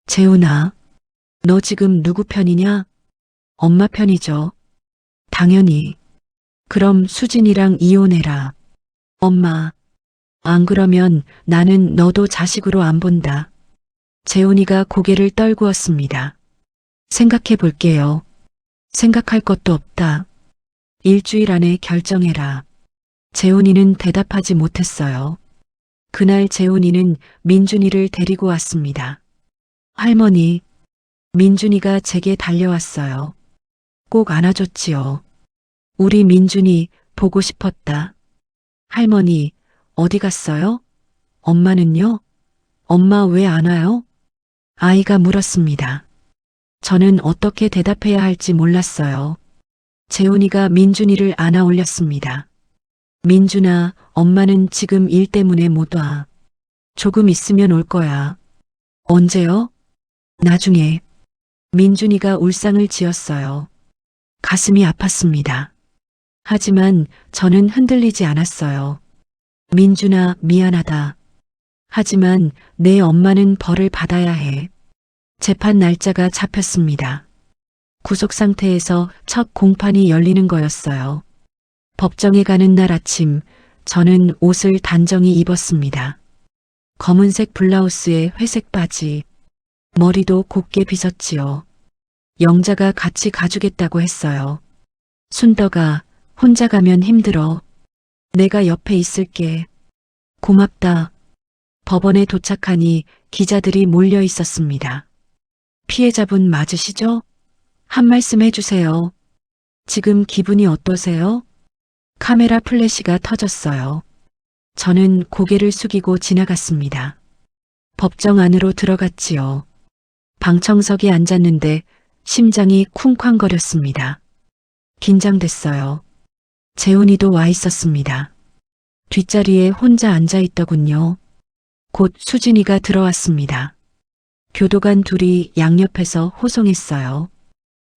재훈아, 너 지금 누구 편이냐? 엄마 편이죠. 당연히. 그럼 수진이랑 이혼해라. 엄마, 안 그러면 나는 너도 자식으로 안 본다. 재훈이가 고개를 떨구었습니다. 생각해 볼게요. 생각할 것도 없다. 일주일 안에 결정해라. 재훈이는 대답하지 못했어요. 그날 재훈이는 민준이를 데리고 왔습니다. 할머니, 민준이가 제게 달려왔어요. 꼭 안아줬지요. 우리 민준이 보고 싶었다. 할머니, 어디 갔어요? 엄마는요? 엄마 왜 안 와요? 아이가 물었습니다. 저는 어떻게 대답해야 할지 몰랐어요. 재훈이가 민준이를 안아 올렸습니다. 민준아, 엄마는 지금 일 때문에 못 와. 조금 있으면 올 거야. 언제요? 나중에. 민준이가 울상을 지었어요. 가슴이 아팠습니다. 하지만 저는 흔들리지 않았어요. 민준아, 미안하다. 하지만 내 엄마는 벌을 받아야 해. 재판 날짜가 잡혔습니다. 구속 상태에서 첫 공판이 열리는 거였어요. 법정에 가는 날 아침, 저는 옷을 단정히 입었습니다. 검은색 블라우스에 회색 바지, 머리도 곱게 빗었지요. 영자가 같이 가주겠다고 했어요. 순덕아, 혼자 가면 힘들어. 내가 옆에 있을게. 고맙다. 법원에 도착하니 기자들이 몰려 있었습니다. 피해자분 맞으시죠? 한 말씀 해주세요. 지금 기분이 어떠세요? 카메라 플래시가 터졌어요. 저는 고개를 숙이고 지나갔습니다. 법정 안으로 들어갔지요. 방청석에 앉았는데 심장이 쿵쾅거렸습니다. 긴장됐어요. 재훈이도 와 있었습니다. 뒷자리에 혼자 앉아 있더군요. 곧 수진이가 들어왔습니다. 교도관 둘이 양옆에서 호송했어요.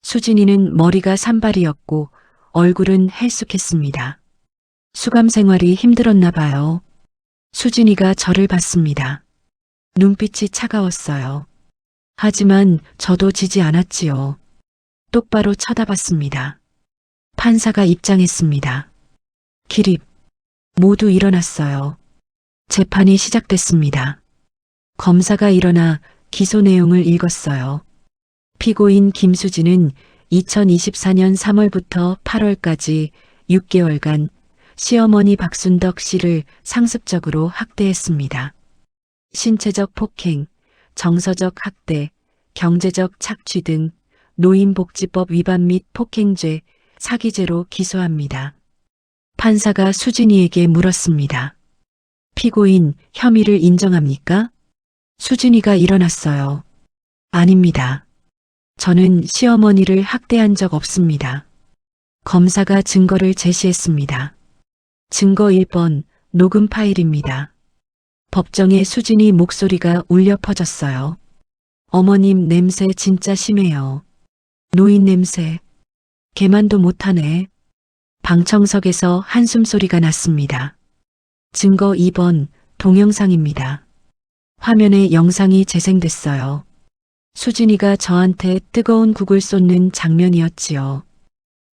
수진이는 머리가 산발이었고 얼굴은 헬쑥했습니다. 수감 생활이 힘들었나 봐요. 수진이가 저를 봤습니다. 눈빛이 차가웠어요. 하지만 저도 지지 않았지요. 똑바로 쳐다봤습니다. 판사가 입장했습니다. 기립. 모두 일어났어요. 재판이 시작됐습니다. 검사가 일어나 기소 내용을 읽었어요. 피고인 김수진은 2024년 3월부터 8월까지 6개월간 시어머니 박순덕 씨를 상습적으로 학대했습니다. 신체적 폭행, 정서적 학대, 경제적 착취 등 노인복지법 위반 및 폭행죄, 사기죄로 기소합니다. 판사가 수진이에게 물었습니다. 피고인 혐의를 인정합니까? 수진이가 일어났어요. 아닙니다. 저는 시어머니를 학대한 적 없습니다. 검사가 증거를 제시했습니다. 증거 1번 녹음 파일입니다. 법정에 수진이 목소리가 울려 퍼졌어요. 어머님 냄새 진짜 심해요. 노인 냄새. 개만도 못하네. 방청석에서 한숨 소리가 났습니다. 증거 2번 동영상입니다. 화면에 영상이 재생됐어요. 수진이가 저한테 뜨거운 국을 쏟는 장면이었지요.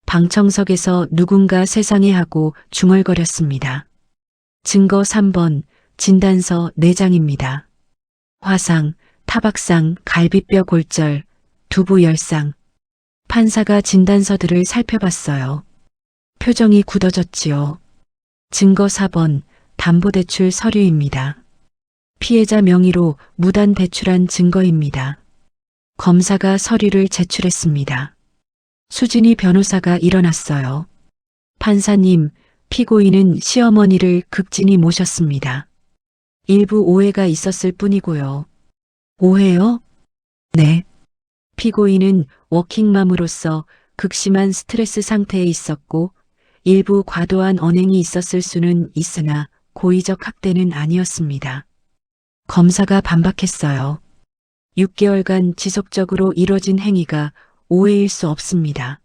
방청석에서 누군가 세상에 하고 중얼거렸습니다. 증거 3번 진단서 4장입니다. 화상, 타박상, 갈비뼈 골절, 두부 열상. 판사가 진단서들을 살펴봤어요. 표정이 굳어졌지요. 증거 4번 담보대출 서류입니다. 피해자 명의로 무단 대출한 증거입니다. 검사가 서류를 제출했습니다. 수진이 변호사가 일어났어요. 판사님, 피고인은 시어머니를 극진히 모셨습니다. 일부 오해가 있었을 뿐이고요. 오해요? 네. 피고인은 워킹맘으로서 극심한 스트레스 상태에 있었고 일부 과도한 언행이 있었을 수는 있으나 고의적 학대는 아니었습니다. 검사가 반박했어요. 6개월간 지속적으로 이뤄진 행위가 오해일 수 없습니다.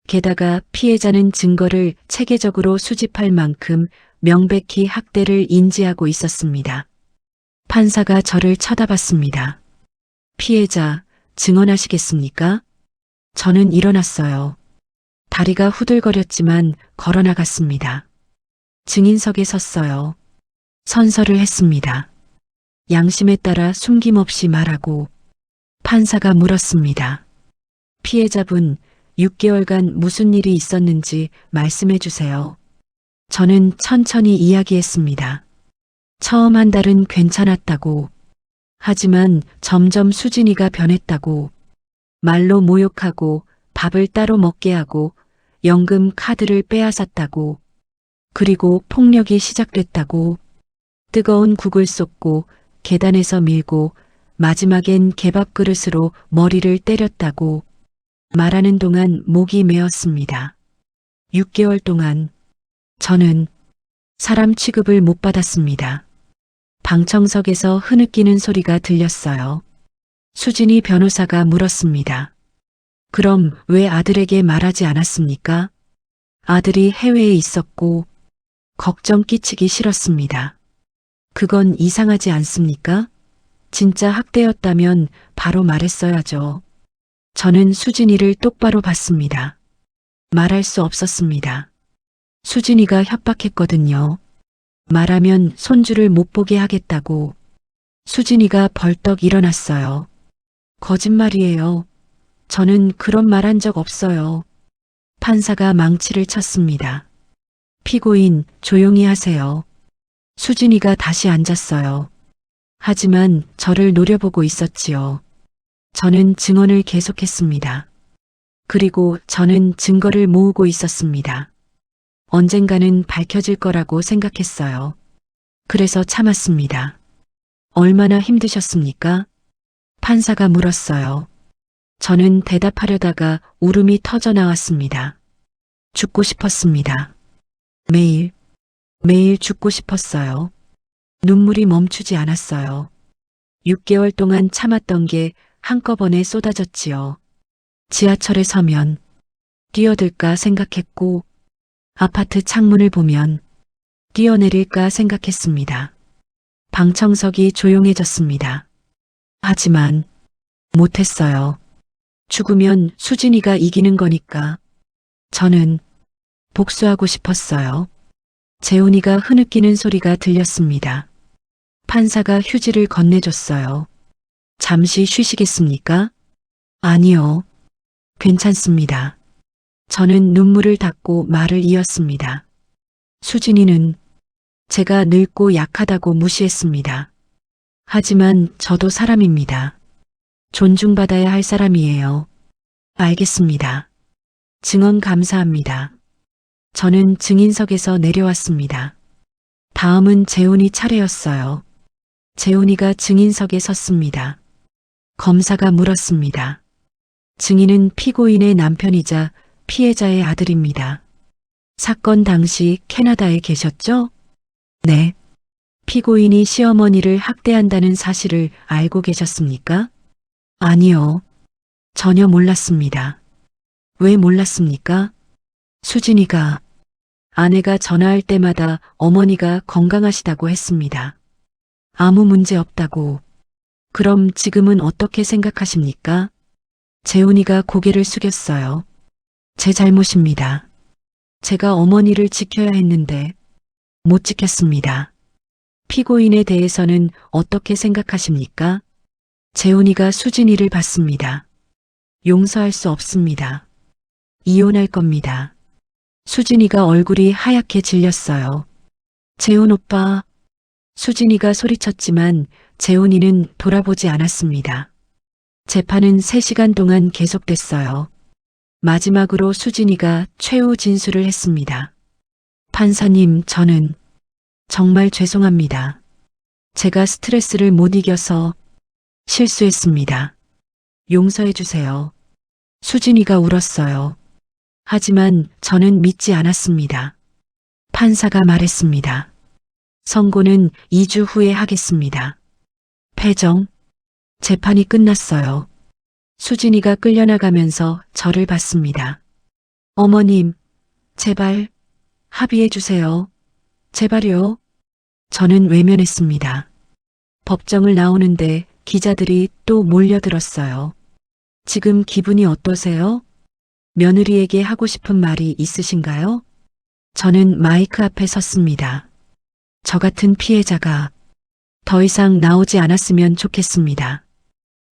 게다가 피해자는 증거를 체계적으로 수집할 만큼 명백히 학대를 인지하고 있었습니다. 판사가 저를 쳐다봤습니다. 피해자, 증언하시겠습니까? 저는 일어났어요. 다리가 후들거렸지만 걸어나갔습니다. 증인석에 섰어요. 선서를 했습니다. 양심에 따라 숨김없이 말하고 판사가 물었습니다. 피해자분, 6개월간 무슨 일이 있었는지 말씀해 주세요. 저는 천천히 이야기했습니다. 처음 한 달은 괜찮았다고. 하지만 점점 수진이가 변했다고. 말로 모욕하고 밥을 따로 먹게 하고 연금 카드를 빼앗았다고. 그리고 폭력이 시작됐다고. 뜨거운 국을 쏟고 계단에서 밀고 마지막엔 개밥 그릇으로 머리를 때렸다고. 말하는 동안 목이 메었습니다. 6개월 동안 저는 사람 취급을 못 받았습니다. 방청석에서 흐느끼는 소리가 들렸어요. 수진이 변호사가 물었습니다. 그럼 왜 아들에게 말하지 않았습니까? 아들이 해외에 있었고 걱정 끼치기 싫었습니다. 그건 이상하지 않습니까? 진짜 학대였다면 바로 말했어야죠. 저는 수진이를 똑바로 봤습니다. 말할 수 없었습니다. 수진이가 협박했거든요. 말하면 손주를 못 보게 하겠다고. 수진이가 벌떡 일어났어요. 거짓말이에요. 저는 그런 말 한 적 없어요. 판사가 망치를 쳤습니다. 피고인, 조용히 하세요. 수진이가 다시 앉았어요. 하지만 저를 노려보고 있었지요. 저는 증언을 계속했습니다. 그리고 저는 증거를 모으고 있었습니다. 언젠가는 밝혀질 거라고 생각했어요. 그래서 참았습니다. 얼마나 힘드셨습니까? 판사가 물었어요. 저는 대답하려다가 울음이 터져 나왔습니다. 죽고 싶었습니다. 매일 죽고 싶었어요. 눈물이 멈추지 않았어요. 6개월 동안 참았던 게 한꺼번에 쏟아졌지요. 지하철에 서면 뛰어들까 생각했고 아파트 창문을 보면 뛰어내릴까 생각했습니다. 방청석이 조용해졌습니다. 하지만 못했어요. 죽으면 수진이가 이기는 거니까. 저는 복수하고 싶었어요. 재훈이가 흐느끼는 소리가 들렸습니다. 판사가 휴지를 건네줬어요. 잠시 쉬시겠습니까? 아니요. 괜찮습니다. 저는 눈물을 닦고 말을 이었습니다. 수진이는 제가 늙고 약하다고 무시했습니다. 하지만 저도 사람입니다. 존중받아야 할 사람이에요. 알겠습니다. 증언 감사합니다. 저는 증인석에서 내려왔습니다. 다음은 재훈이 차례였어요. 재훈이가 증인석에 섰습니다. 검사가 물었습니다. 증인은 피고인의 남편이자 피해자의 아들입니다. 사건 당시 캐나다에 계셨죠? 네. 피고인이 시어머니를 학대한다는 사실을 알고 계셨습니까? 아니요. 전혀 몰랐습니다. 왜 몰랐습니까? 수진이가 아내가 전화할 때마다 어머니가 건강하시다고 했습니다. 아무 문제 없다고. 그럼 지금은 어떻게 생각하십니까? 재훈이가 고개를 숙였어요. 제 잘못입니다. 제가 어머니를 지켜야 했는데 못 지켰습니다. 피고인에 대해서는 어떻게 생각하십니까? 재훈이가 수진이를 봤습니다. 용서할 수 없습니다. 이혼할 겁니다. 수진이가 얼굴이 하얗게 질렸어요. 재훈 오빠. 수진이가 소리쳤지만 재훈이는 돌아보지 않았습니다. 재판은 3시간 동안 계속됐어요. 마지막으로 수진이가 최후 진술을 했습니다. 판사님, 저는 정말 죄송합니다. 제가 스트레스를 못 이겨서 실수했습니다. 용서해 주세요. 수진이가 울었어요. 하지만 저는 믿지 않았습니다. 판사가 말했습니다. 선고는 2주 후에 하겠습니다. 패정. 재판이 끝났어요. 수진이가 끌려나가면서 저를 봤습니다. 어머님, 제발 합의해 주세요. 제발요. 저는 외면했습니다. 법정을 나오는데 기자들이 또 몰려들었어요. 지금 기분이 어떠세요? 며느리에게 하고 싶은 말이 있으신가요? 저는 마이크 앞에 섰습니다. 저 같은 피해자가 더 이상 나오지 않았으면 좋겠습니다.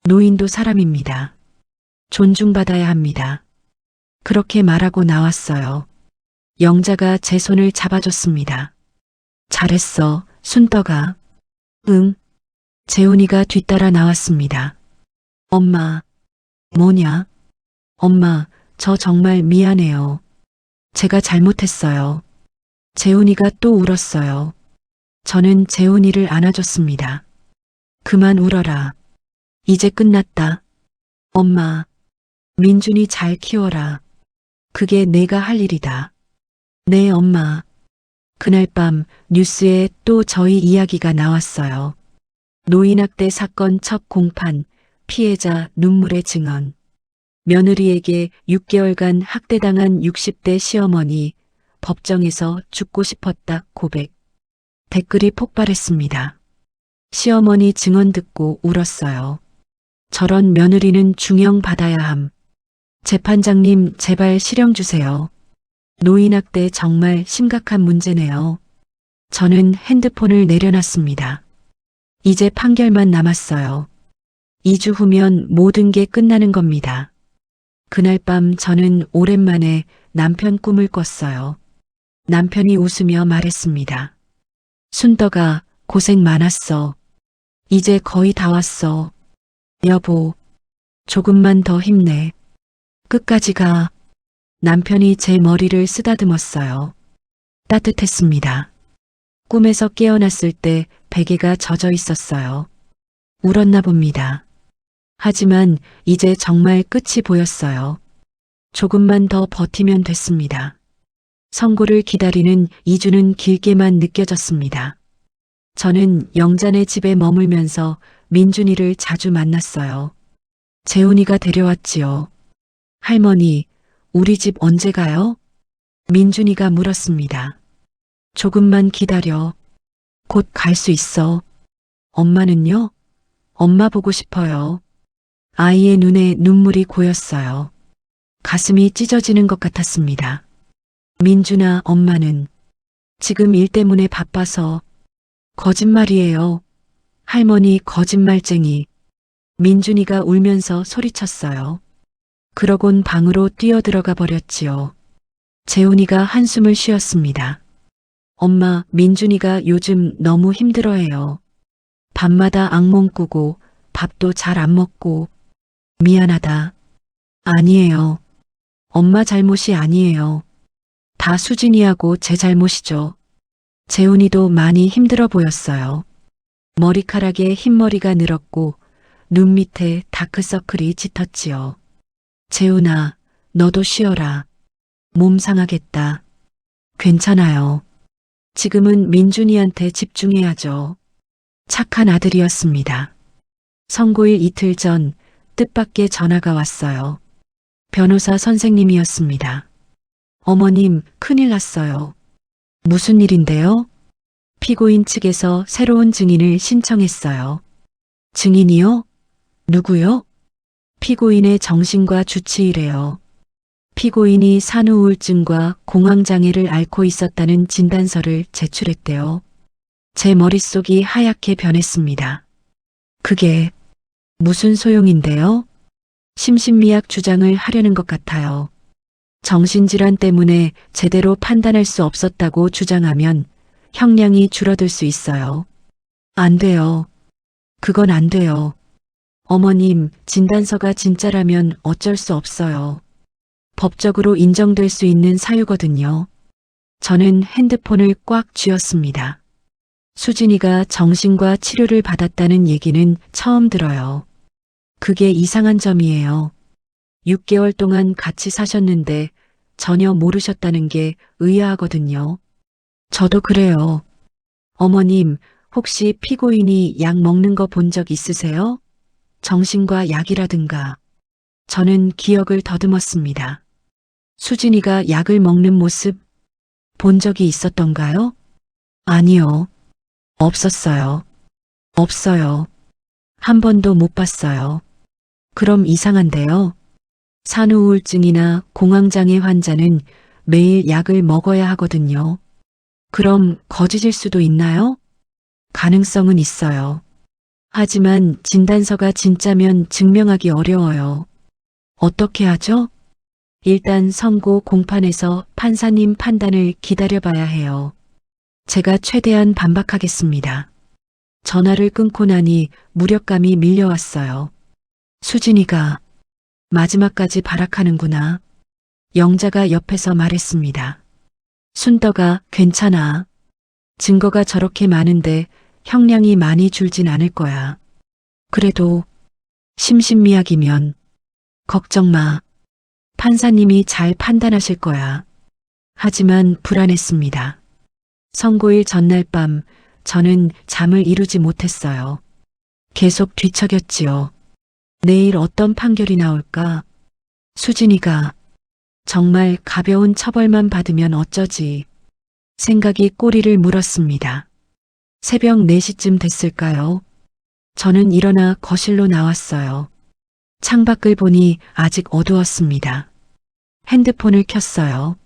노인도 사람입니다. 존중받아야 합니다. 그렇게 말하고 나왔어요. 영자가 제 손을 잡아줬습니다. 잘했어, 순떡아. 응. 재훈이가 뒤따라 나왔습니다. 엄마. 뭐냐? 엄마, 저 정말 미안해요. 제가 잘못했어요. 재훈이가 또 울었어요. 저는 재훈이를 안아줬습니다. 그만 울어라. 이제 끝났다. 엄마, 민준이 잘 키워라. 그게 내가 할 일이다. 네, 엄마. 그날 밤 뉴스에 또 저희 이야기가 나왔어요. 노인학대 사건 첫 공판, 피해자 눈물의 증언. 며느리에게 6개월간 학대당한 60대 시어머니, 법정에서 죽고 싶었다 고백. 댓글이 폭발했습니다. 시어머니 증언 듣고 울었어요. 저런 며느리는 중형받아야 함. 재판장님, 제발 실형 주세요. 노인학대 정말 심각한 문제네요. 저는 핸드폰을 내려놨습니다. 이제 판결만 남았어요. 2주 후면 모든 게 끝나는 겁니다. 그날 밤 저는 오랜만에 남편 꿈을 꿨어요. 남편이 웃으며 말했습니다. 순덕아, 고생 많았어. 이제 거의 다 왔어. 여보, 조금만 더 힘내. 끝까지 가. 남편이 제 머리를 쓰다듬었어요. 따뜻했습니다. 꿈에서 깨어났을 때 베개가 젖어 있었어요. 울었나 봅니다. 하지만 이제 정말 끝이 보였어요. 조금만 더 버티면 됐습니다. 선고를 기다리는 2주는 길게만 느껴졌습니다. 저는 영자네 집에 머물면서 민준이를 자주 만났어요. 재훈이가 데려왔지요. 할머니, 우리 집 언제 가요? 민준이가 물었습니다. 조금만 기다려. 곧 갈 수 있어. 엄마는요? 엄마 보고 싶어요. 아이의 눈에 눈물이 고였어요. 가슴이 찢어지는 것 같았습니다. 민준아, 엄마는 지금 일 때문에 바빠서. 거짓말이에요. 할머니 거짓말쟁이. 민준이가 울면서 소리쳤어요. 그러곤 방으로 뛰어들어가 버렸지요. 재훈이가 한숨을 쉬었습니다. 엄마, 민준이가 요즘 너무 힘들어해요. 밤마다 악몽 꾸고 밥도 잘 안 먹고. 미안하다. 아니에요. 엄마 잘못이 아니에요. 다 수진이하고 제 잘못이죠. 재훈이도 많이 힘들어 보였어요. 머리카락에 흰머리가 늘었고 눈 밑에 다크서클이 짙었지요. 재훈아, 너도 쉬어라. 몸 상하겠다. 괜찮아요. 지금은 민준이한테 집중해야죠. 착한 아들이었습니다. 선고일 이틀 전 뜻밖의 전화가 왔어요. 변호사 선생님이었습니다. 어머님, 큰일 났어요. 무슨 일인데요? 피고인 측에서 새로운 증인을 신청했어요. 증인이요? 누구요? 피고인의 정신과 주치의래요. 피고인이 산후우울증과 공황장애를 앓고 있었다는 진단서를 제출했대요. 제 머릿속이 하얗게 변했습니다. 그게 무슨 소용인데요? 심신미약 주장을 하려는 것 같아요. 정신질환 때문에 제대로 판단할 수 없었다고 주장하면 형량이 줄어들 수 있어요. 안 돼요. 그건 안 돼요. 어머님, 진단서가 진짜라면 어쩔 수 없어요. 법적으로 인정될 수 있는 사유거든요. 저는 핸드폰을 꽉 쥐었습니다. 수진이가 정신과 치료를 받았다는 얘기는 처음 들어요. 그게 이상한 점이에요. 6개월 동안 같이 사셨는데 전혀 모르셨다는 게 의아하거든요. 저도 그래요. 어머님, 혹시 피고인이 약 먹는 거 본 적 있으세요? 정신과 약이라든가. 저는 기억을 더듬었습니다. 수진이가 약을 먹는 모습 본 적이 있었던가요? 아니요. 없었어요. 없어요. 한 번도 못 봤어요. 그럼 이상한데요. 산후우울증이나 공황장애 환자는 매일 약을 먹어야 하거든요. 그럼 거짓일 수도 있나요? 가능성은 있어요. 하지만 진단서가 진짜면 증명하기 어려워요. 어떻게 하죠? 일단 선고 공판에서 판사님 판단을 기다려봐야 해요. 제가 최대한 반박하겠습니다. 전화를 끊고 나니 무력감이 밀려왔어요. 수진이가 마지막까지 발악하는구나. 영자가 옆에서 말했습니다. 순덕아, 괜찮아. 증거가 저렇게 많은데 형량이 많이 줄진 않을 거야. 그래도 심신미약이면 걱정 마. 판사님이 잘 판단하실 거야. 하지만 불안했습니다. 선고일 전날 밤 저는 잠을 이루지 못했어요. 계속 뒤척였지요. 내일 어떤 판결이 나올까? 수진이가 정말 가벼운 처벌만 받으면 어쩌지? 생각이 꼬리를 물었습니다. 새벽 4시쯤 됐을까요? 저는 일어나 거실로 나왔어요. 창밖을 보니 아직 어두웠습니다. 핸드폰을 켰어요.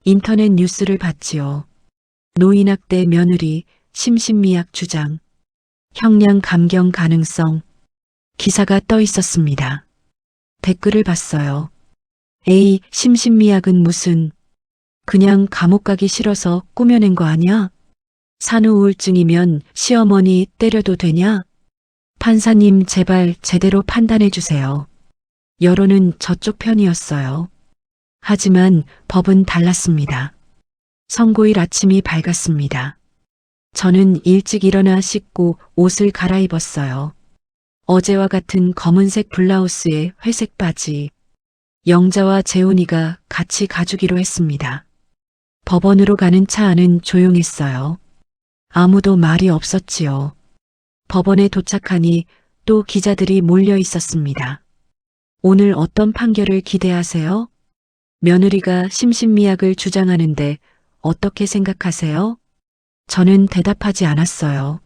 인터넷 뉴스를 봤지요. 노인학대 며느리 심신미약 주장, 형량 감경 가능성, 기사가 떠 있었습니다. 댓글을 봤어요. 에이, 심신미약은 무슨, 그냥 감옥 가기 싫어서 꾸며낸 거 아냐? 산후우울증이면 시어머니 때려도 되냐? 판사님 제발 제대로 판단해 주세요. 여론은 저쪽 편이었어요. 하지만 법은 달랐습니다. 선고일 아침이 밝았습니다. 저는 일찍 일어나 씻고 옷을 갈아입었어요. 어제와 같은 검은색 블라우스에 회색 바지. 영자와 재훈이가 같이 가주기로 했습니다. 법원으로 가는 차 안은 조용했어요. 아무도 말이 없었지요. 법원에 도착하니 또 기자들이 몰려 있었습니다. 오늘 어떤 판결을 기대하세요? 며느리가 심신미약을 주장하는데 어떻게 생각하세요? 저는 대답하지 않았어요.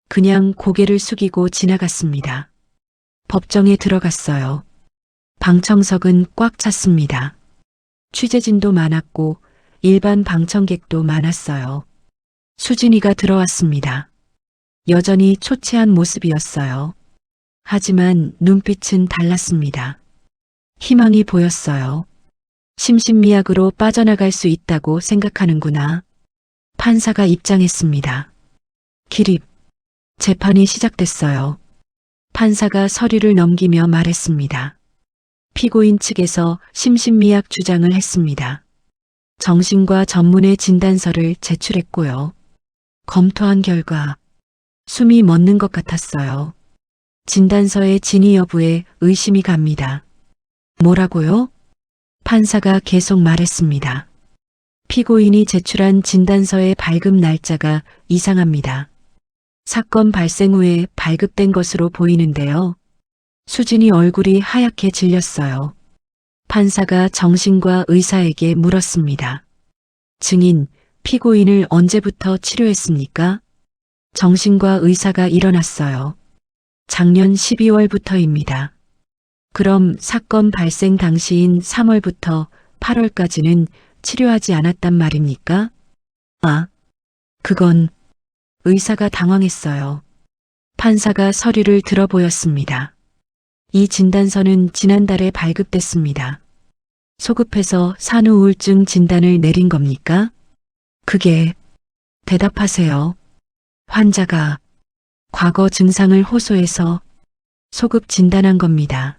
그냥 고개를 숙이고 지나갔습니다. 법정에 들어갔어요. 방청석은 꽉 찼습니다. 취재진도 많았고 일반 방청객도 많았어요. 수진이가 들어왔습니다. 여전히 초췌한 모습이었어요. 하지만 눈빛은 달랐습니다. 희망이 보였어요. 심신미약으로 빠져나갈 수 있다고 생각하는구나. 판사가 입장했습니다. 기립. 재판이 시작됐어요. 판사가 서류를 넘기며 말했습니다. 피고인 측에서 심신미약 주장을 했습니다. 정신과 전문의 진단서를 제출했고요. 검토한 결과 숨이 멎는 것 같았어요. 진단서의 진위 여부에 의심이 갑니다. 뭐라고요? 판사가 계속 말했습니다. 피고인이 제출한 진단서의 발급 날짜가 이상합니다. 사건 발생 후에 발급된 것으로 보이는데요. 수진이 얼굴이 하얗게 질렸어요. 판사가 정신과 의사에게 물었습니다. 증인, 피고인을 언제부터 치료했습니까? 정신과 의사가 일어났어요. 작년 12월부터입니다. 그럼 사건 발생 당시인 3월부터 8월까지는 치료하지 않았단 말입니까? 아, 그건 의사가 당황했어요. 판사가 서류를 들어보였습니다. 이 진단서는 지난달에 발급됐습니다. 소급해서 산후우울증 진단을 내린 겁니까? 그게 대답하세요. 환자가 과거 증상을 호소해서 소급 진단한 겁니다.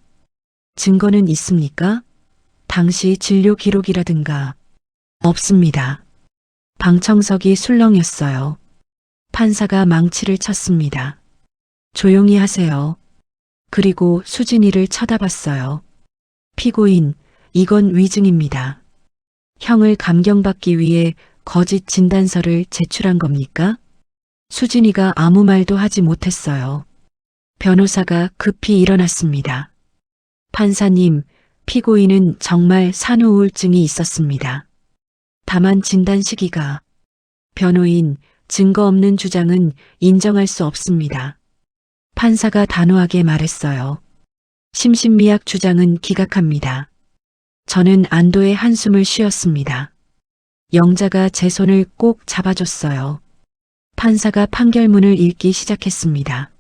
증거는 있습니까? 당시 진료 기록이라든가 없습니다. 방청석이 술렁였어요. 판사가 망치를 쳤습니다. 조용히 하세요. 그리고 수진이를 쳐다봤어요. 피고인, 이건 위증입니다. 형을 감경받기 위해 거짓 진단서를 제출한 겁니까? 수진이가 아무 말도 하지 못했어요. 변호사가 급히 일어났습니다. 판사님, 피고인은 정말 산후우울증이 있었습니다. 다만 진단 시기가 변호인, 증거 없는 주장은 인정할 수 없습니다. 판사가 단호하게 말했어요. 심신미약 주장은 기각합니다. 저는 안도의 한숨을 쉬었습니다. 영자가 제 손을 꼭 잡아줬어요. 판사가 판결문을 읽기 시작했습니다.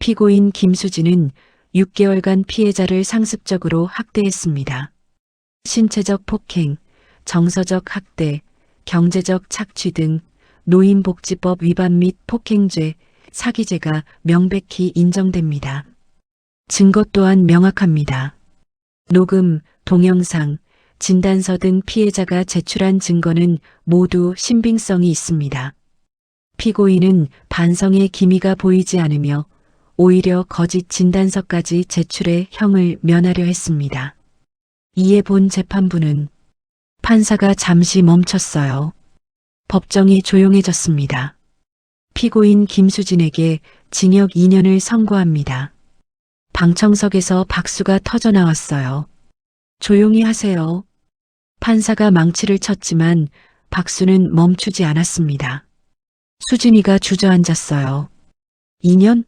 피고인 김수진은 6개월간 피해자를 상습적으로 학대했습니다. 신체적 폭행, 정서적 학대, 경제적 착취 등 노인복지법 위반 및 폭행죄, 사기죄가 명백히 인정됩니다. 증거 또한 명확합니다. 녹음, 동영상, 진단서 등 피해자가 제출한 증거는 모두 신빙성이 있습니다. 피고인은 반성의 기미가 보이지 않으며 오히려 거짓 진단서까지 제출해 형을 면하려 했습니다. 이에 본 재판부는 판사가 잠시 멈췄어요. 법정이 조용해졌습니다. 피고인 김수진에게 징역 2년을 선고합니다. 방청석에서 박수가 터져 나왔어요. 조용히 하세요. 판사가 망치를 쳤지만 박수는 멈추지 않았습니다. 수진이가 주저앉았어요. 2년?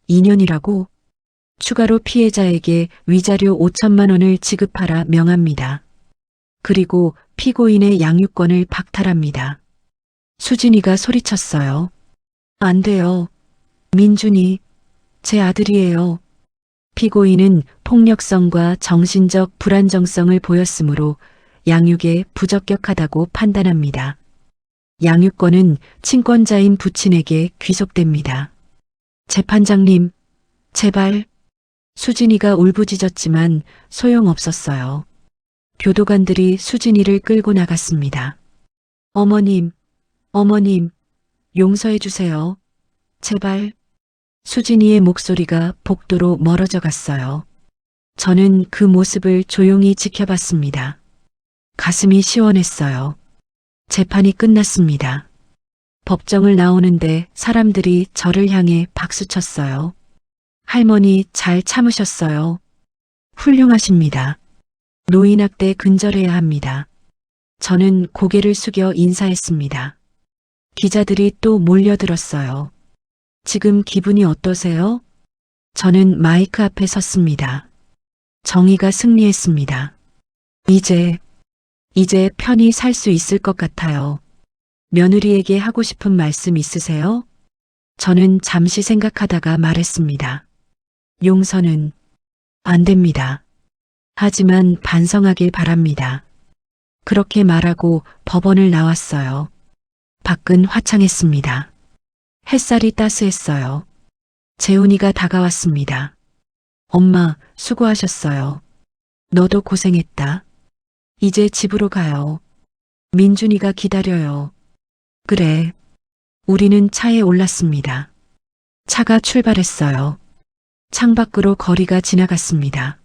2년이라고? 추가로 피해자에게 위자료 5천만 원을 지급하라 명합니다. 그리고 피고인의 양육권을 박탈합니다. 수진이가 소리쳤어요. 안 돼요. 민준이 제 아들이에요. 피고인은 폭력성과 정신적 불안정성을 보였으므로 양육에 부적격하다고 판단합니다. 양육권은 친권자인 부친에게 귀속됩니다. 재판장님, 제발. 수진이가 울부짖었지만 소용없었어요. 교도관들이 수진이를 끌고 나갔습니다. 어머님, 어머님, 용서해 주세요. 제발. 수진이의 목소리가 복도로 멀어져 갔어요. 저는 그 모습을 조용히 지켜봤습니다. 가슴이 시원했어요. 재판이 끝났습니다. 법정을 나오는데 사람들이 저를 향해 박수쳤어요. 할머니 잘 참으셨어요. 훌륭하십니다. 노인학대 근절해야 합니다. 저는 고개를 숙여 인사했습니다. 기자들이 또 몰려들었어요. 지금 기분이 어떠세요? 저는 마이크 앞에 섰습니다. 정의가 승리했습니다. 이제 편히 살 수 있을 것 같아요. 며느리에게 하고 싶은 말씀 있으세요? 저는 잠시 생각하다가 말했습니다. 용서는 안 됩니다. 하지만 반성하길 바랍니다. 그렇게 말하고 법원을 나왔어요. 밖은 화창했습니다. 햇살이 따스했어요. 재훈이가 다가왔습니다. 엄마, 수고하셨어요. 너도 고생했다. 이제 집으로 가요. 민준이가 기다려요. 그래. 우리는 차에 올랐습니다. 차가 출발했어요. 창밖으로 거리가 지나갔습니다.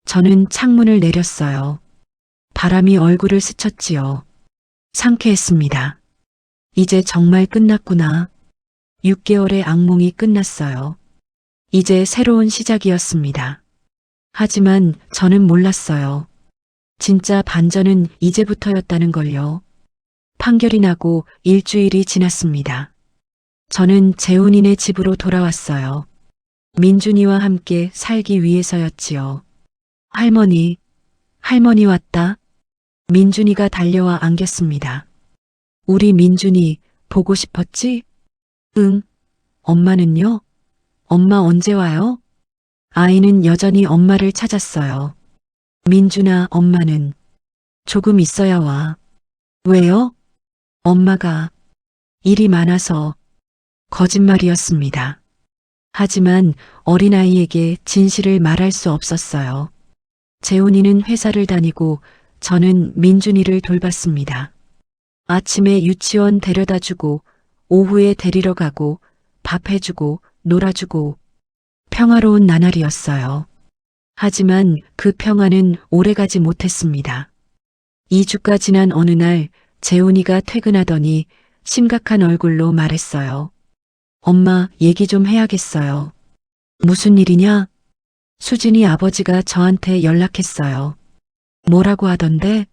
저는 창문을 내렸어요. 바람이 얼굴을 스쳤지요. 상쾌했습니다. 이제 정말 끝났구나. 6개월의 악몽이 끝났어요. 이제 새로운 시작이었습니다. 하지만 저는 몰랐어요. 진짜 반전은 이제부터였다는 걸요. 판결이 나고 일주일이 지났습니다. 저는 재훈이네 집으로 돌아왔어요. 민준이와 함께 살기 위해서였지요. 할머니, 할머니 왔다. 민준이가 달려와 안겼습니다. 우리 민준이 보고 싶었지? 응. 엄마는요? 엄마 언제 와요? 아이는 여전히 엄마를 찾았어요. 민준아, 엄마는 조금 있어야 와. 왜요? 엄마가 일이 많아서. 거짓말이었습니다. 하지만 어린아이에게 진실을 말할 수 없었어요. 재훈이는 회사를 다니고 저는 민준이를 돌봤습니다. 아침에 유치원 데려다 주고 오후에 데리러 가고 밥 해주고 놀아주고 평화로운 나날이었어요. 하지만 그 평화는 오래가지 못했습니다. 2주가 지난 어느 날 재훈이가 퇴근하더니 심각한 얼굴로 말했어요. 엄마, 얘기 좀 해야겠어요. 무슨 일이냐? 수진이 아버지가 저한테 연락했어요. 뭐라고 하던데?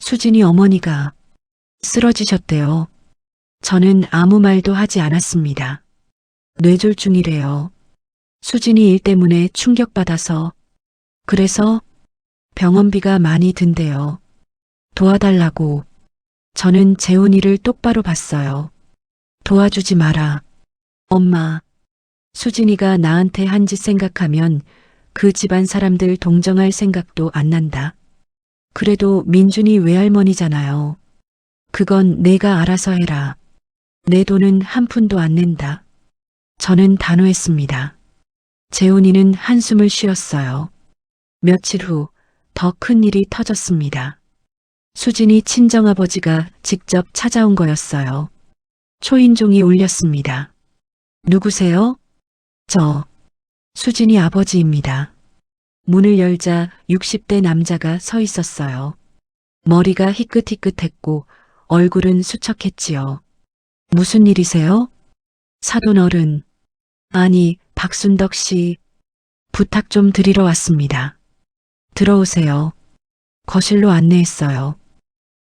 수진이 어머니가 쓰러지셨대요. 저는 아무 말도 하지 않았습니다. 뇌졸중이래요. 수진이 일 때문에 충격받아서. 그래서 병원비가 많이 든대요. 도와달라고. 저는 재훈이를 똑바로 봤어요. 도와주지 마라. 엄마, 수진이가 나한테 한 짓 생각하면 그 집안 사람들 동정할 생각도 안 난다. 그래도 민준이 외할머니잖아요. 그건 내가 알아서 해라. 내 돈은 한 푼도 안 낸다. 저는 단호했습니다. 재훈이는 한숨을 쉬었어요. 며칠 후 더 큰 일이 터졌습니다. 수진이 친정아버지가 직접 찾아온 거였어요. 초인종이 울렸습니다. 누구세요? 저, 수진이 아버지입니다. 문을 열자 60대 남자가 서 있었어요. 머리가 희끗희끗했고 얼굴은 수척했지요. 무슨 일이세요? 사돈 어른. 아니, 박순덕 씨. 부탁 좀 드리러 왔습니다. 들어오세요. 거실로 안내했어요.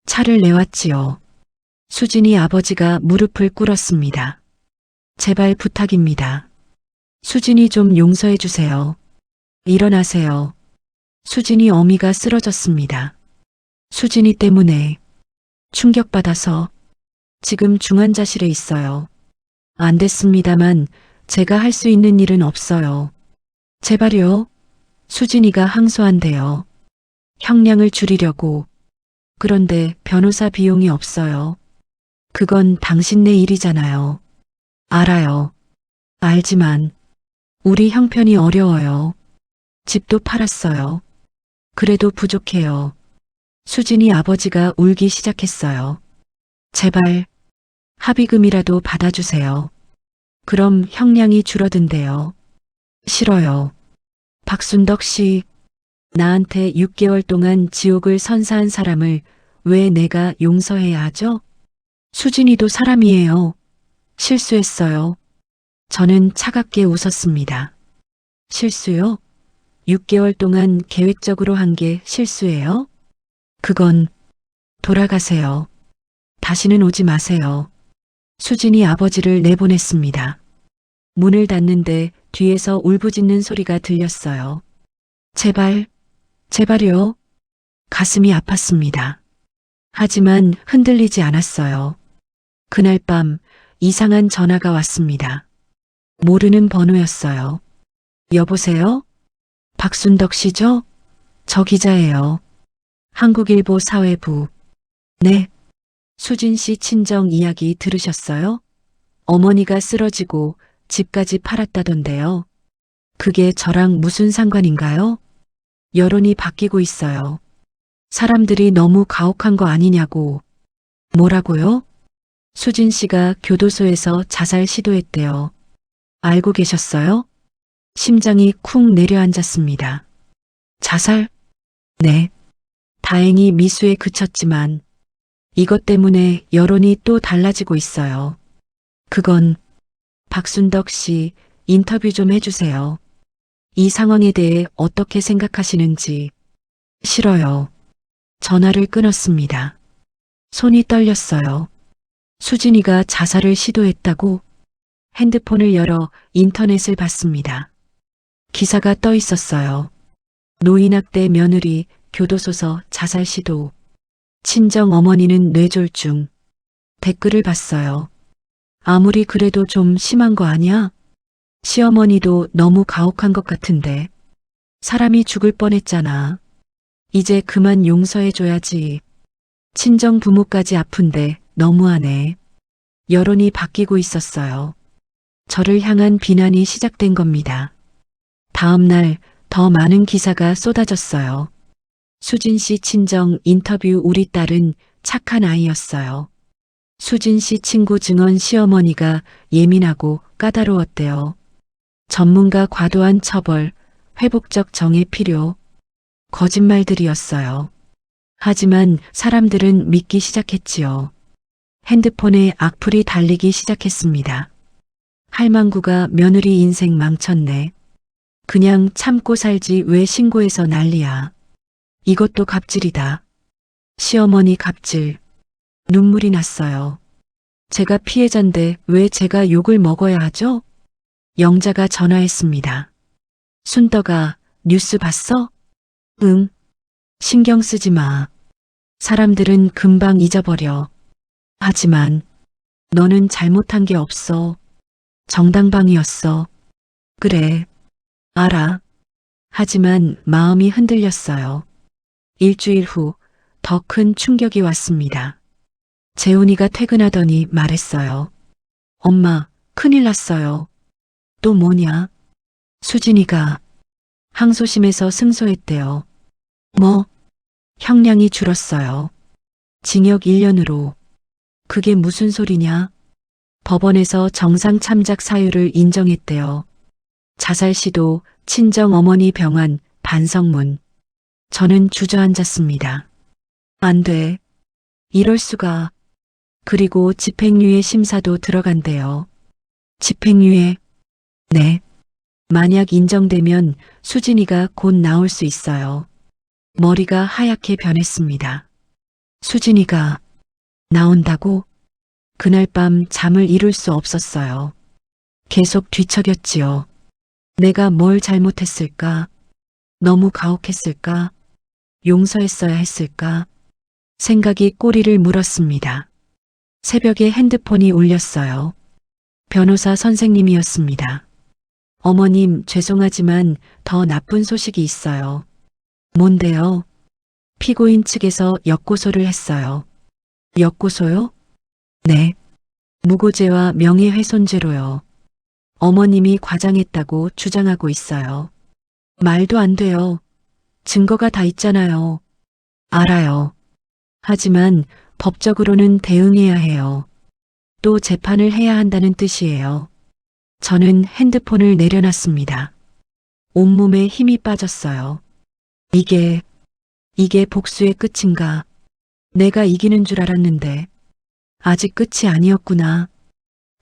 차를 내왔지요. 수진이 아버지가 무릎을 꿇었습니다. 제발 부탁입니다. 수진이 좀 용서해 주세요. 일어나세요. 수진이 어미가 쓰러졌습니다. 수진이 때문에 충격받아서 지금 중환자실에 있어요. 안 됐습니다만 제가 할 수 있는 일은 없어요. 제발요. 수진이가 항소한대요. 형량을 줄이려고. 그런데 변호사 비용이 없어요. 그건 당신네 일이잖아요. 알아요. 알지만 우리 형편이 어려워요. 집도 팔았어요. 그래도 부족해요. 수진이 아버지가 울기 시작했어요. 제발 합의금이라도 받아주세요. 그럼 형량이 줄어든대요. 싫어요. 박순덕 씨, 나한테 6개월 동안 지옥을 선사한 사람을 왜 내가 용서해야 하죠? 수진이도 사람이에요. 실수했어요. 저는 차갑게 웃었습니다. 실수요? 6개월 동안 계획적으로 한 게 실수예요? 그건 돌아가세요. 다시는 오지 마세요. 수진이 아버지를 내보냈습니다. 문을 닫는데 뒤에서 울부짖는 소리가 들렸어요. 제발, 제발요. 가슴이 아팠습니다. 하지만 흔들리지 않았어요. 그날 밤 이상한 전화가 왔습니다. 모르는 번호였어요. 여보세요? 박순덕 씨죠? 저 기자예요. 한국일보 사회부. 네. 수진 씨 친정 이야기 들으셨어요? 어머니가 쓰러지고 집까지 팔았다던데요. 그게 저랑 무슨 상관인가요? 여론이 바뀌고 있어요. 사람들이 너무 가혹한 거 아니냐고. 뭐라고요? 수진 씨가 교도소에서 자살 시도했대요. 알고 계셨어요? 심장이 쿵 내려앉았습니다. 자살? 네. 다행히 미수에 그쳤지만 이것 때문에 여론이 또 달라지고 있어요. 그건 박순덕 씨 인터뷰 좀 해주세요. 이 상황에 대해 어떻게 생각하시는지. 싫어요. 전화를 끊었습니다. 손이 떨렸어요. 수진이가 자살을 시도했다고? 핸드폰을 열어 인터넷을 봤습니다. 기사가 떠 있었어요. 노인학대 며느리 교도소서 자살 시도. 친정 어머니는 뇌졸중. 댓글을 봤어요. 아무리 그래도 좀 심한 거 아니야? 시어머니도 너무 가혹한 것 같은데. 사람이 죽을 뻔했잖아. 이제 그만 용서해줘야지. 친정 부모까지 아픈데 너무하네. 여론이 바뀌고 있었어요. 저를 향한 비난이 시작된 겁니다. 다음 날 더 많은 기사가 쏟아졌어요. 수진 씨 친정 인터뷰 우리 딸은 착한 아이였어요. 수진 씨 친구 증언 시어머니가 예민하고 까다로웠대요. 전문가 과도한 처벌, 회복적 정의 필요. 거짓말들이었어요. 하지만 사람들은 믿기 시작했지요. 핸드폰에 악플이 달리기 시작했습니다. 할망구가 며느리 인생 망쳤네. 그냥 참고 살지 왜 신고해서 난리야. 이것도 갑질이다. 시어머니 갑질. 눈물이 났어요. 제가 피해자인데 왜 제가 욕을 먹어야 하죠? 영자가 전화했습니다. 순덕아, 뉴스 봤어? 응. 신경 쓰지 마. 사람들은 금방 잊어버려. 하지만 너는 잘못한 게 없어. 정당방위였어. 그래. 알아. 하지만 마음이 흔들렸어요. 일주일 후 더 큰 충격이 왔습니다. 재훈이가 퇴근하더니 말했어요. 엄마, 큰일 났어요. 또 뭐냐? 수진이가 항소심에서 승소했대요. 뭐? 형량이 줄었어요. 징역 1년으로. 그게 무슨 소리냐? 법원에서 정상 참작 사유를 인정했대요. 자살 시도, 친정 어머니 병환, 반성문. 저는 주저앉았습니다. 안 돼. 이럴 수가. 그리고 집행유예 심사도 들어간대요. 집행유예? 네. 만약 인정되면 수진이가 곧 나올 수 있어요. 머리가 하얗게 변했습니다. 수진이가 나온다고? 그날 밤 잠을 이룰 수 없었어요. 계속 뒤척였지요. 내가 뭘 잘못했을까? 너무 가혹했을까? 용서했어야 했을까? 생각이 꼬리를 물었습니다. 새벽에 핸드폰이 울렸어요. 변호사 선생님이었습니다. 어머님, 죄송하지만 더 나쁜 소식이 있어요. 뭔데요? 피고인 측에서 역고소를 했어요. 역고소요? 네. 무고죄와 명예훼손죄로요. 어머님이 과장했다고 주장하고 있어요. 말도 안 돼요. 증거가 다 있잖아요. 알아요. 하지만 법적으로는 대응해야 해요. 또 재판을 해야 한다는 뜻이에요. 저는 핸드폰을 내려놨습니다. 온몸에 힘이 빠졌어요. 이게 복수의 끝인가? 내가 이기는 줄 알았는데 아직 끝이 아니었구나.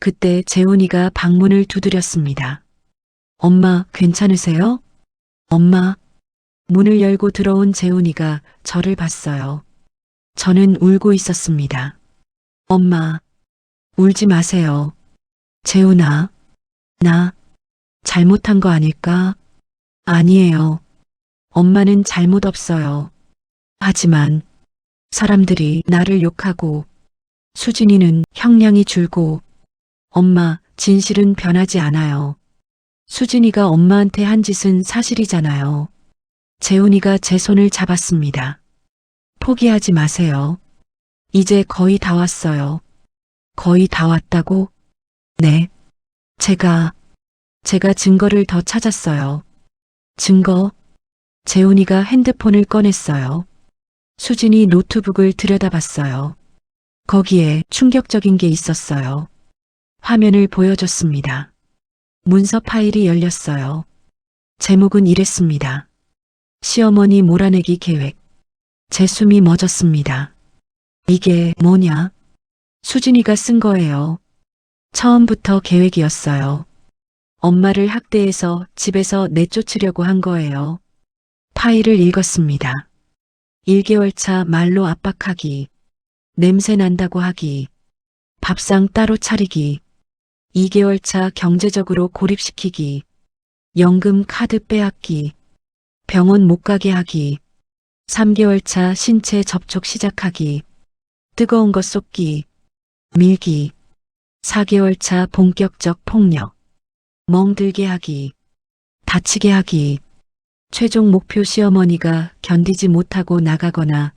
그때 재훈이가 방문을 두드렸습니다. 엄마, 괜찮으세요? 엄마. 문을 열고 들어온 재훈이가 저를 봤어요. 저는 울고 있었습니다. 엄마, 울지 마세요. 재훈아, 나 잘못한 거 아닐까? 아니에요. 엄마는 잘못 없어요. 하지만 사람들이 나를 욕하고 수진이는 형량이 줄고 엄마, 진실은 변하지 않아요. 수진이가 엄마한테 한 짓은 사실이잖아요. 재훈이가 제 손을 잡았습니다. 포기하지 마세요. 이제 거의 다 왔어요. 거의 다 왔다고? 네. 제가 증거를 더 찾았어요. 증거? 재훈이가 핸드폰을 꺼냈어요. 수진이 노트북을 들여다봤어요. 거기에 충격적인 게 있었어요. 화면을 보여줬습니다. 문서 파일이 열렸어요. 제목은 이랬습니다. 시어머니 몰아내기 계획. 제 숨이 멎었습니다. 이게 뭐냐? 수진이가 쓴 거예요. 처음부터 계획이었어요. 엄마를 학대해서 집에서 내쫓으려고 한 거예요. 파일을 읽었습니다. 1개월 차 말로 압박하기, 냄새 난다고 하기, 밥상 따로 차리기, 2개월 차 경제적으로 고립시키기, 연금 카드 빼앗기, 병원 못 가게 하기, 3개월 차 신체 접촉 시작하기, 뜨거운 거 쏟기, 밀기, 4개월 차 본격적 폭력, 멍들게 하기, 다치게 하기, 최종 목표 시어머니가 견디지 못하고 나가거나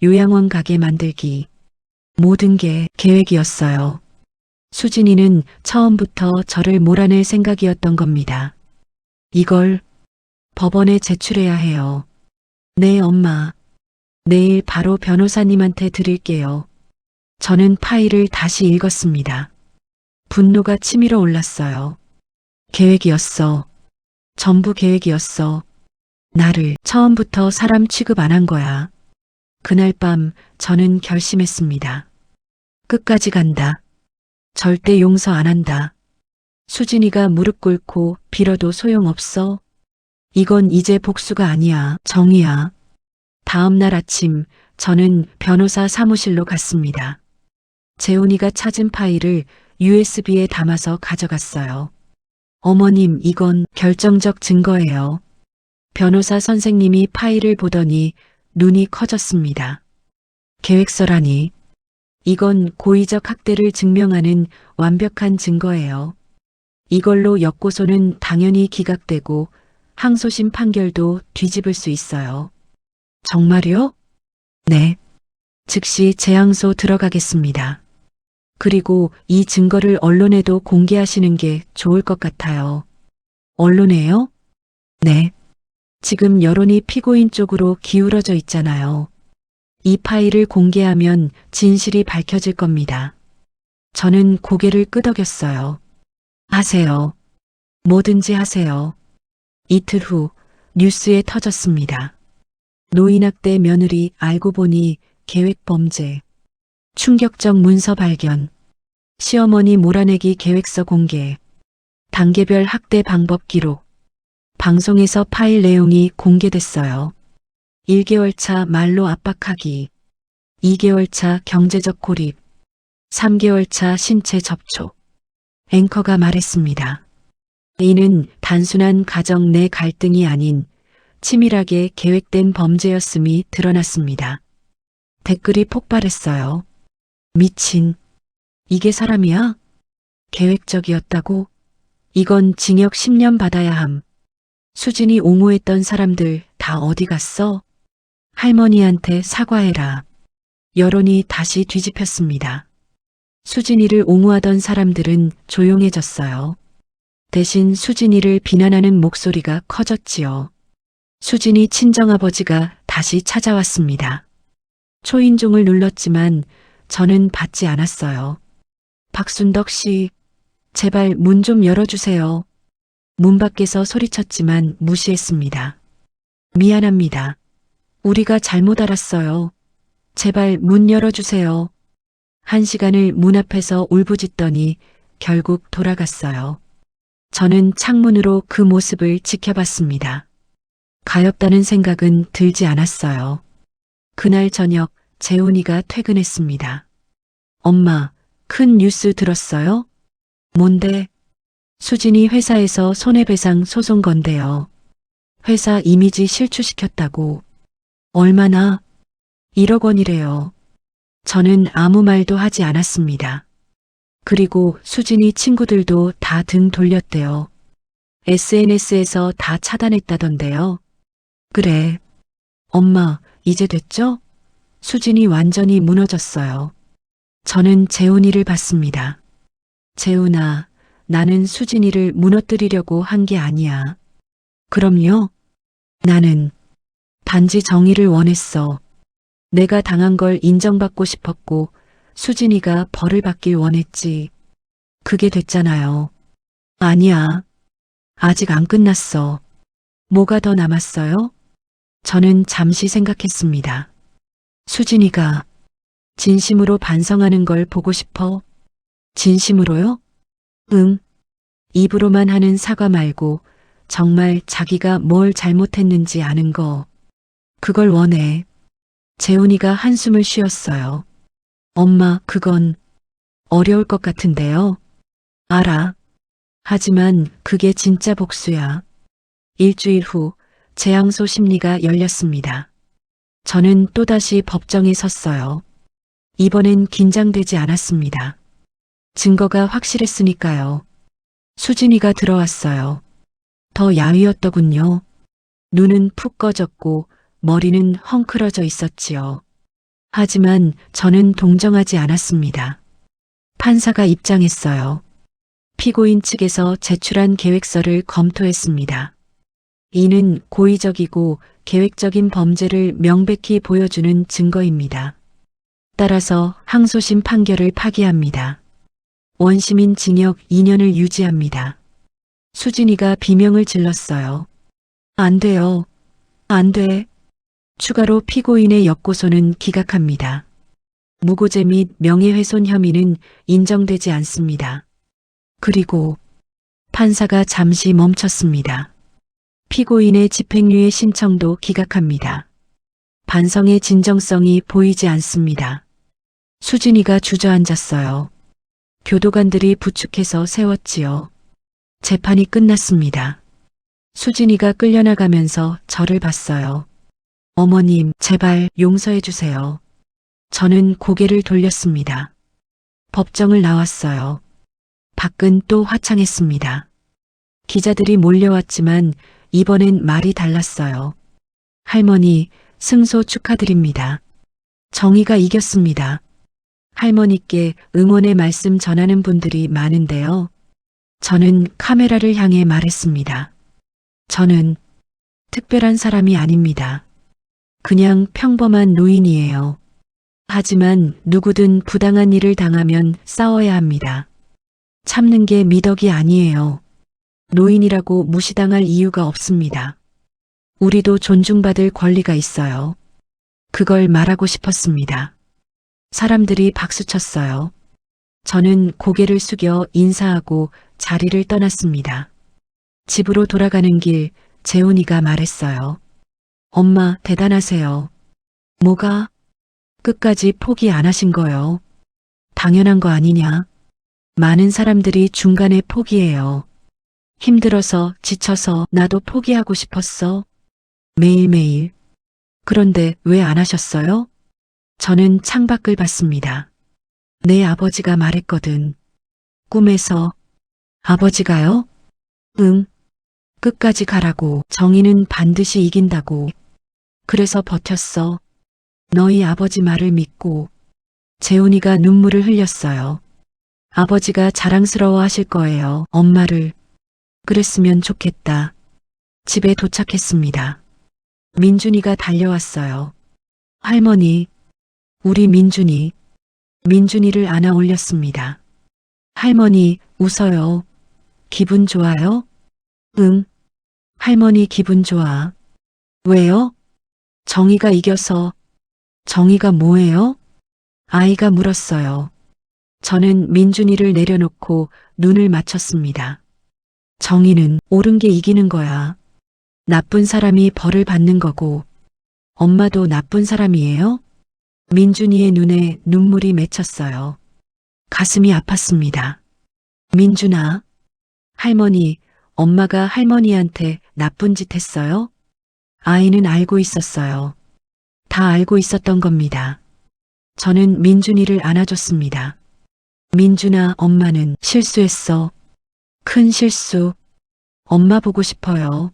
요양원 가게 만들기. 모든 게 계획이었어요. 수진이는 처음부터 저를 몰아낼 생각이었던 겁니다. 이걸 법원에 제출해야 해요. 네, 엄마. 내일 바로 변호사님한테 드릴게요. 저는 파일을 다시 읽었습니다. 분노가 치밀어 올랐어요. 계획이었어. 전부 계획이었어. 나를 처음부터 사람 취급 안 한 거야. 그날 밤 저는 결심했습니다. 끝까지 간다. 절대 용서 안 한다. 수진이가 무릎 꿇고 빌어도 소용없어. 이건 이제 복수가 아니야. 정의야. 다음 날 아침 저는 변호사 사무실로 갔습니다. 재훈이가 찾은 파일을 USB에 담아서 가져갔어요. 어머님, 이건 결정적 증거예요. 변호사 선생님이 파일을 보더니 눈이 커졌습니다. 계획서라니. 이건 고의적 학대를 증명하는 완벽한 증거예요. 이걸로 역고소는 당연히 기각되고 항소심 판결도 뒤집을 수 있어요. 정말요? 네. 즉시 재항소 들어가겠습니다. 그리고 이 증거를 언론에도 공개하시는 게 좋을 것 같아요. 언론에요? 네. 지금 여론이 피고인 쪽으로 기울어져 있잖아요. 이 파일을 공개하면 진실이 밝혀질 겁니다. 저는 고개를 끄덕였어요. 하세요. 뭐든지 하세요. 이틀 후 뉴스에 터졌습니다. 노인학대 며느리 알고 보니 계획 범죄. 충격적 문서 발견. 시어머니 몰아내기 계획서 공개. 단계별 학대 방법 기록. 방송에서 파일 내용이 공개됐어요. 1개월 차 말로 압박하기. 2개월 차 경제적 고립. 3개월 차 신체 접촉. 앵커가 말했습니다. 이는 단순한 가정 내 갈등이 아닌 치밀하게 계획된 범죄였음이 드러났습니다. 댓글이 폭발했어요. 미친. 이게 사람이야? 계획적이었다고? 이건 징역 10년 받아야 함. 수진이 옹호했던 사람들 다 어디 갔어? 할머니한테 사과해라. 여론이 다시 뒤집혔습니다. 수진이를 옹호하던 사람들은 조용해졌어요. 대신 수진이를 비난하는 목소리가 커졌지요. 수진이 친정아버지가 다시 찾아왔습니다. 초인종을 눌렀지만 저는 받지 않았어요. 박순덕 씨, 제발 문 좀 열어주세요. 문 밖에서 소리쳤지만 무시했습니다. 미안합니다. 우리가 잘못 알았어요. 제발 문 열어주세요. 1시간을 문 앞에서 울부짖더니 결국 돌아갔어요. 저는 창문으로 그 모습을 지켜봤습니다. 가엾다는 생각은 들지 않았어요. 그날 저녁 재훈이가 퇴근했습니다. 엄마, 큰 뉴스 들었어요? 뭔데? 수진이 회사에서 손해배상 소송 건데요. 회사 이미지 실추시켰다고. 얼마나? 1억 원이래요. 저는 아무 말도 하지 않았습니다. 그리고 수진이 친구들도 다 등 돌렸대요. SNS에서 다 차단했다던데요. 그래. 엄마, 이제 됐죠? 수진이 완전히 무너졌어요. 저는 재훈이를 봤습니다. 재훈아, 나는 수진이를 무너뜨리려고 한 게 아니야. 그럼요. 나는 단지 정의를 원했어. 내가 당한 걸 인정받고 싶었고 수진이가 벌을 받길 원했지. 그게 됐잖아요. 아니야. 아직 안 끝났어. 뭐가 더 남았어요? 저는 잠시 생각했습니다. 수진이가 진심으로 반성하는 걸 보고 싶어? 진심으로요? 응. 입으로만 하는 사과 말고 정말 자기가 뭘 잘못했는지 아는 거. 그걸 원해. 재훈이가 한숨을 쉬었어요. 엄마, 그건 어려울 것 같은데요. 알아. 하지만 그게 진짜 복수야. 일주일 후 재앙소 심리가 열렸습니다. 저는 또다시 법정에 섰어요. 이번엔 긴장되지 않았습니다. 증거가 확실했으니까요. 수진이가 들어왔어요. 더 야위었더군요. 눈은 푹 꺼졌고 머리는 헝클어져 있었지요. 하지만 저는 동정하지 않았습니다. 판사가 입장했어요. 피고인 측에서 제출한 계획서를 검토했습니다. 이는 고의적이고 계획적인 범죄를 명백히 보여주는 증거입니다. 따라서 항소심 판결을 파기합니다. 원심인 징역 2년을 유지합니다. 수진이가 비명을 질렀어요. 안 돼요. 안 돼. 추가로 피고인의 역고소는 기각합니다. 무고죄 및 명예훼손 혐의는 인정되지 않습니다. 그리고 판사가 잠시 멈췄습니다. 피고인의 집행유예 신청도 기각합니다. 반성의 진정성이 보이지 않습니다. 수진이가 주저앉았어요. 교도관들이 부축해서 세웠지요. 재판이 끝났습니다. 수진이가 끌려나가면서 저를 봤어요. 어머님, 제발 용서해 주세요. 저는 고개를 돌렸습니다. 법정을 나왔어요. 밖은 또 화창했습니다. 기자들이 몰려왔지만 이번엔 말이 달랐어요. 할머니, 승소 축하드립니다. 정의가 이겼습니다. 할머니께 응원의 말씀 전하는 분들이 많은데요. 저는 카메라를 향해 말했습니다. 저는 특별한 사람이 아닙니다. 그냥 평범한 노인이에요. 하지만 누구든 부당한 일을 당하면 싸워야 합니다. 참는 게 미덕이 아니에요. 노인이라고 무시당할 이유가 없습니다. 우리도 존중받을 권리가 있어요. 그걸 말하고 싶었습니다. 사람들이 박수쳤어요. 저는 고개를 숙여 인사하고 자리를 떠났습니다. 집으로 돌아가는 길 재훈이가 말했어요. 엄마, 대단하세요. 뭐가? 끝까지 포기 안 하신 거요. 당연한 거 아니냐. 많은 사람들이 중간에 포기해요. 힘들어서 지쳐서 나도 포기하고 싶었어. 매일매일. 그런데 왜 안 하셨어요? 저는 창밖을 봤습니다. 내 아버지가 말했거든. 꿈에서. 아버지가요? 응. 끝까지 가라고. 정의는 반드시 이긴다고. 그래서 버텼어. 너희 아버지 말을 믿고. 재훈이가 눈물을 흘렸어요. 아버지가 자랑스러워 하실 거예요. 엄마를. 그랬으면 좋겠다. 집에 도착했습니다. 민준이가 달려왔어요. 할머니, 우리 민준이. 민준이를 안아 올렸습니다. 할머니, 웃어요. 기분 좋아요? 응. 할머니 기분 좋아. 왜요? 정의가 이겨서. 정의가 뭐예요? 아이가 물었어요. 저는 민준이를 내려놓고 눈을 맞췄습니다. 정의는 옳은 게 이기는 거야. 나쁜 사람이 벌을 받는 거고. 엄마도 나쁜 사람이에요? 민준이의 눈에 눈물이 맺혔어요. 가슴이 아팠습니다. 민준아, 할머니, 엄마가 할머니한테 나쁜 짓 했어요? 아이는 알고 있었어요. 다 알고 있었던 겁니다. 저는 민준이를 안아줬습니다. 민준아, 엄마는 실수했어. 큰 실수. 엄마 보고 싶어요.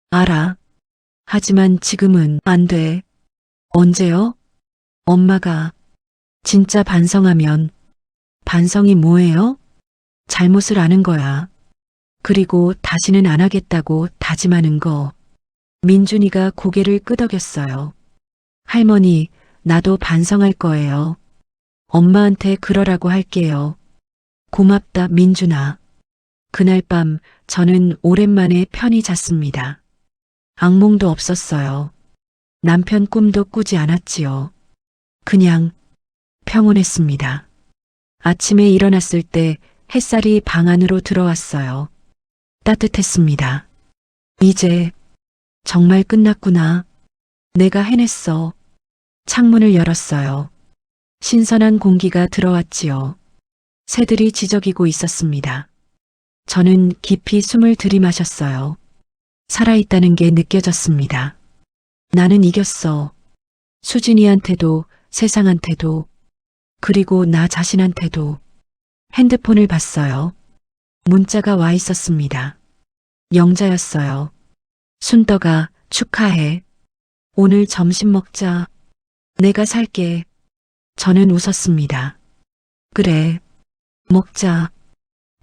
알아. 하지만 지금은 안 돼. 언제요? 엄마가 진짜 반성하면. 반성이 뭐예요? 잘못을 아는 거야. 그리고 다시는 안 하겠다고 다짐하는 거. 민준이가 고개를 끄덕였어요. 할머니, 나도 반성할 거예요. 엄마한테 그러라고 할게요. 고맙다, 민준아. 그날 밤 저는 오랜만에 편히 잤습니다. 악몽도 없었어요. 남편 꿈도 꾸지 않았지요. 그냥 평온했습니다. 아침에 일어났을 때 햇살이 방 안으로 들어왔어요. 따뜻했습니다. 이제 정말 끝났구나. 내가 해냈어. 창문을 열었어요. 신선한 공기가 들어왔지요. 새들이 지저귀고 있었습니다. 저는 깊이 숨을 들이마셨어요. 살아있다는 게 느껴졌습니다. 나는 이겼어. 수진이한테도, 세상한테도, 그리고 나 자신한테도. 핸드폰을 봤어요. 문자가 와 있었습니다. 영자였어요. 순덕아, 축하해. 오늘 점심 먹자. 내가 살게. 저는 웃었습니다. 그래. 먹자.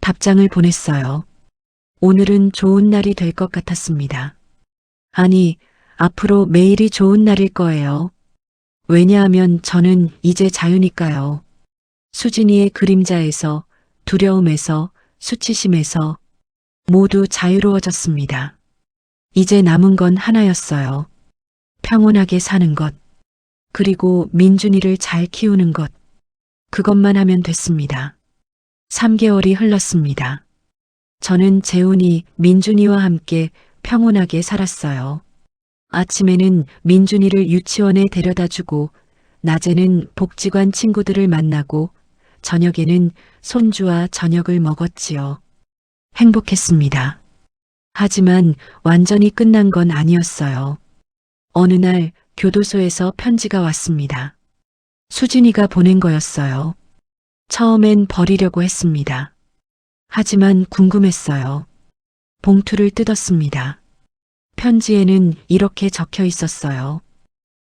답장을 보냈어요. 오늘은 좋은 날이 될 것 같았습니다. 아니, 앞으로 매일이 좋은 날일 거예요. 왜냐하면 저는 이제 자유니까요. 수진이의 그림자에서, 두려움에서, 수치심에서 모두 자유로워졌습니다. 이제 남은 건 하나였어요. 평온하게 사는 것, 그리고 민준이를 잘 키우는 것. 그것만 하면 됐습니다. 3개월이 흘렀습니다. 저는 재훈이, 민준이와 함께 평온하게 살았어요. 아침에는 민준이를 유치원에 데려다 주고, 낮에는 복지관 친구들을 만나고, 저녁에는 손주와 저녁을 먹었지요. 행복했습니다. 하지만 완전히 끝난 건 아니었어요. 어느 날 교도소에서 편지가 왔습니다. 수진이가 보낸 거였어요. 처음엔 버리려고 했습니다. 하지만 궁금했어요. 봉투를 뜯었습니다. 편지에는 이렇게 적혀 있었어요.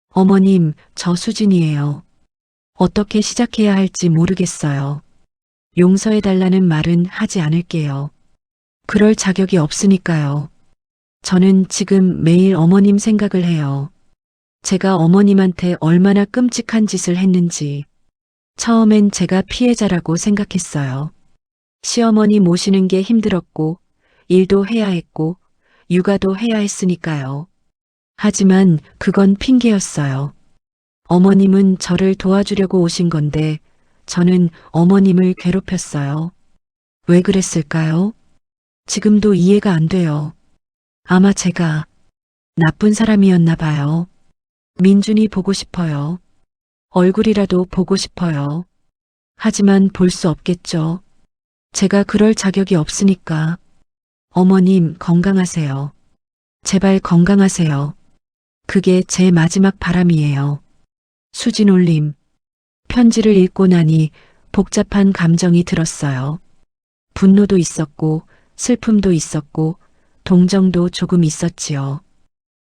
어머님, 저 수진이에요. 어떻게 시작해야 할지 모르겠어요. 용서해달라는 말은 하지 않을게요. 그럴 자격이 없으니까요. 저는 지금 매일 어머님 생각을 해요. 제가 어머님한테 얼마나 끔찍한 짓을 했는지. 처음엔 제가 피해자라고 생각했어요. 시어머니 모시는 게 힘들었고, 일도 해야 했고, 육아도 해야 했으니까요. 하지만 그건 핑계였어요. 어머님은 저를 도와주려고 오신 건데, 저는 어머님을 괴롭혔어요. 왜 그랬을까요? 지금도 이해가 안 돼요. 아마 제가 나쁜 사람이었나 봐요. 민준이 보고 싶어요. 얼굴이라도 보고 싶어요. 하지만 볼 수 없겠죠. 제가 그럴 자격이 없으니까. 어머님 건강하세요. 제발 건강하세요. 그게 제 마지막 바람이에요. 수진 올림. 편지를 읽고 나니 복잡한 감정이 들었어요. 분노도 있었고, 슬픔도 있었고, 동정도 조금 있었지요.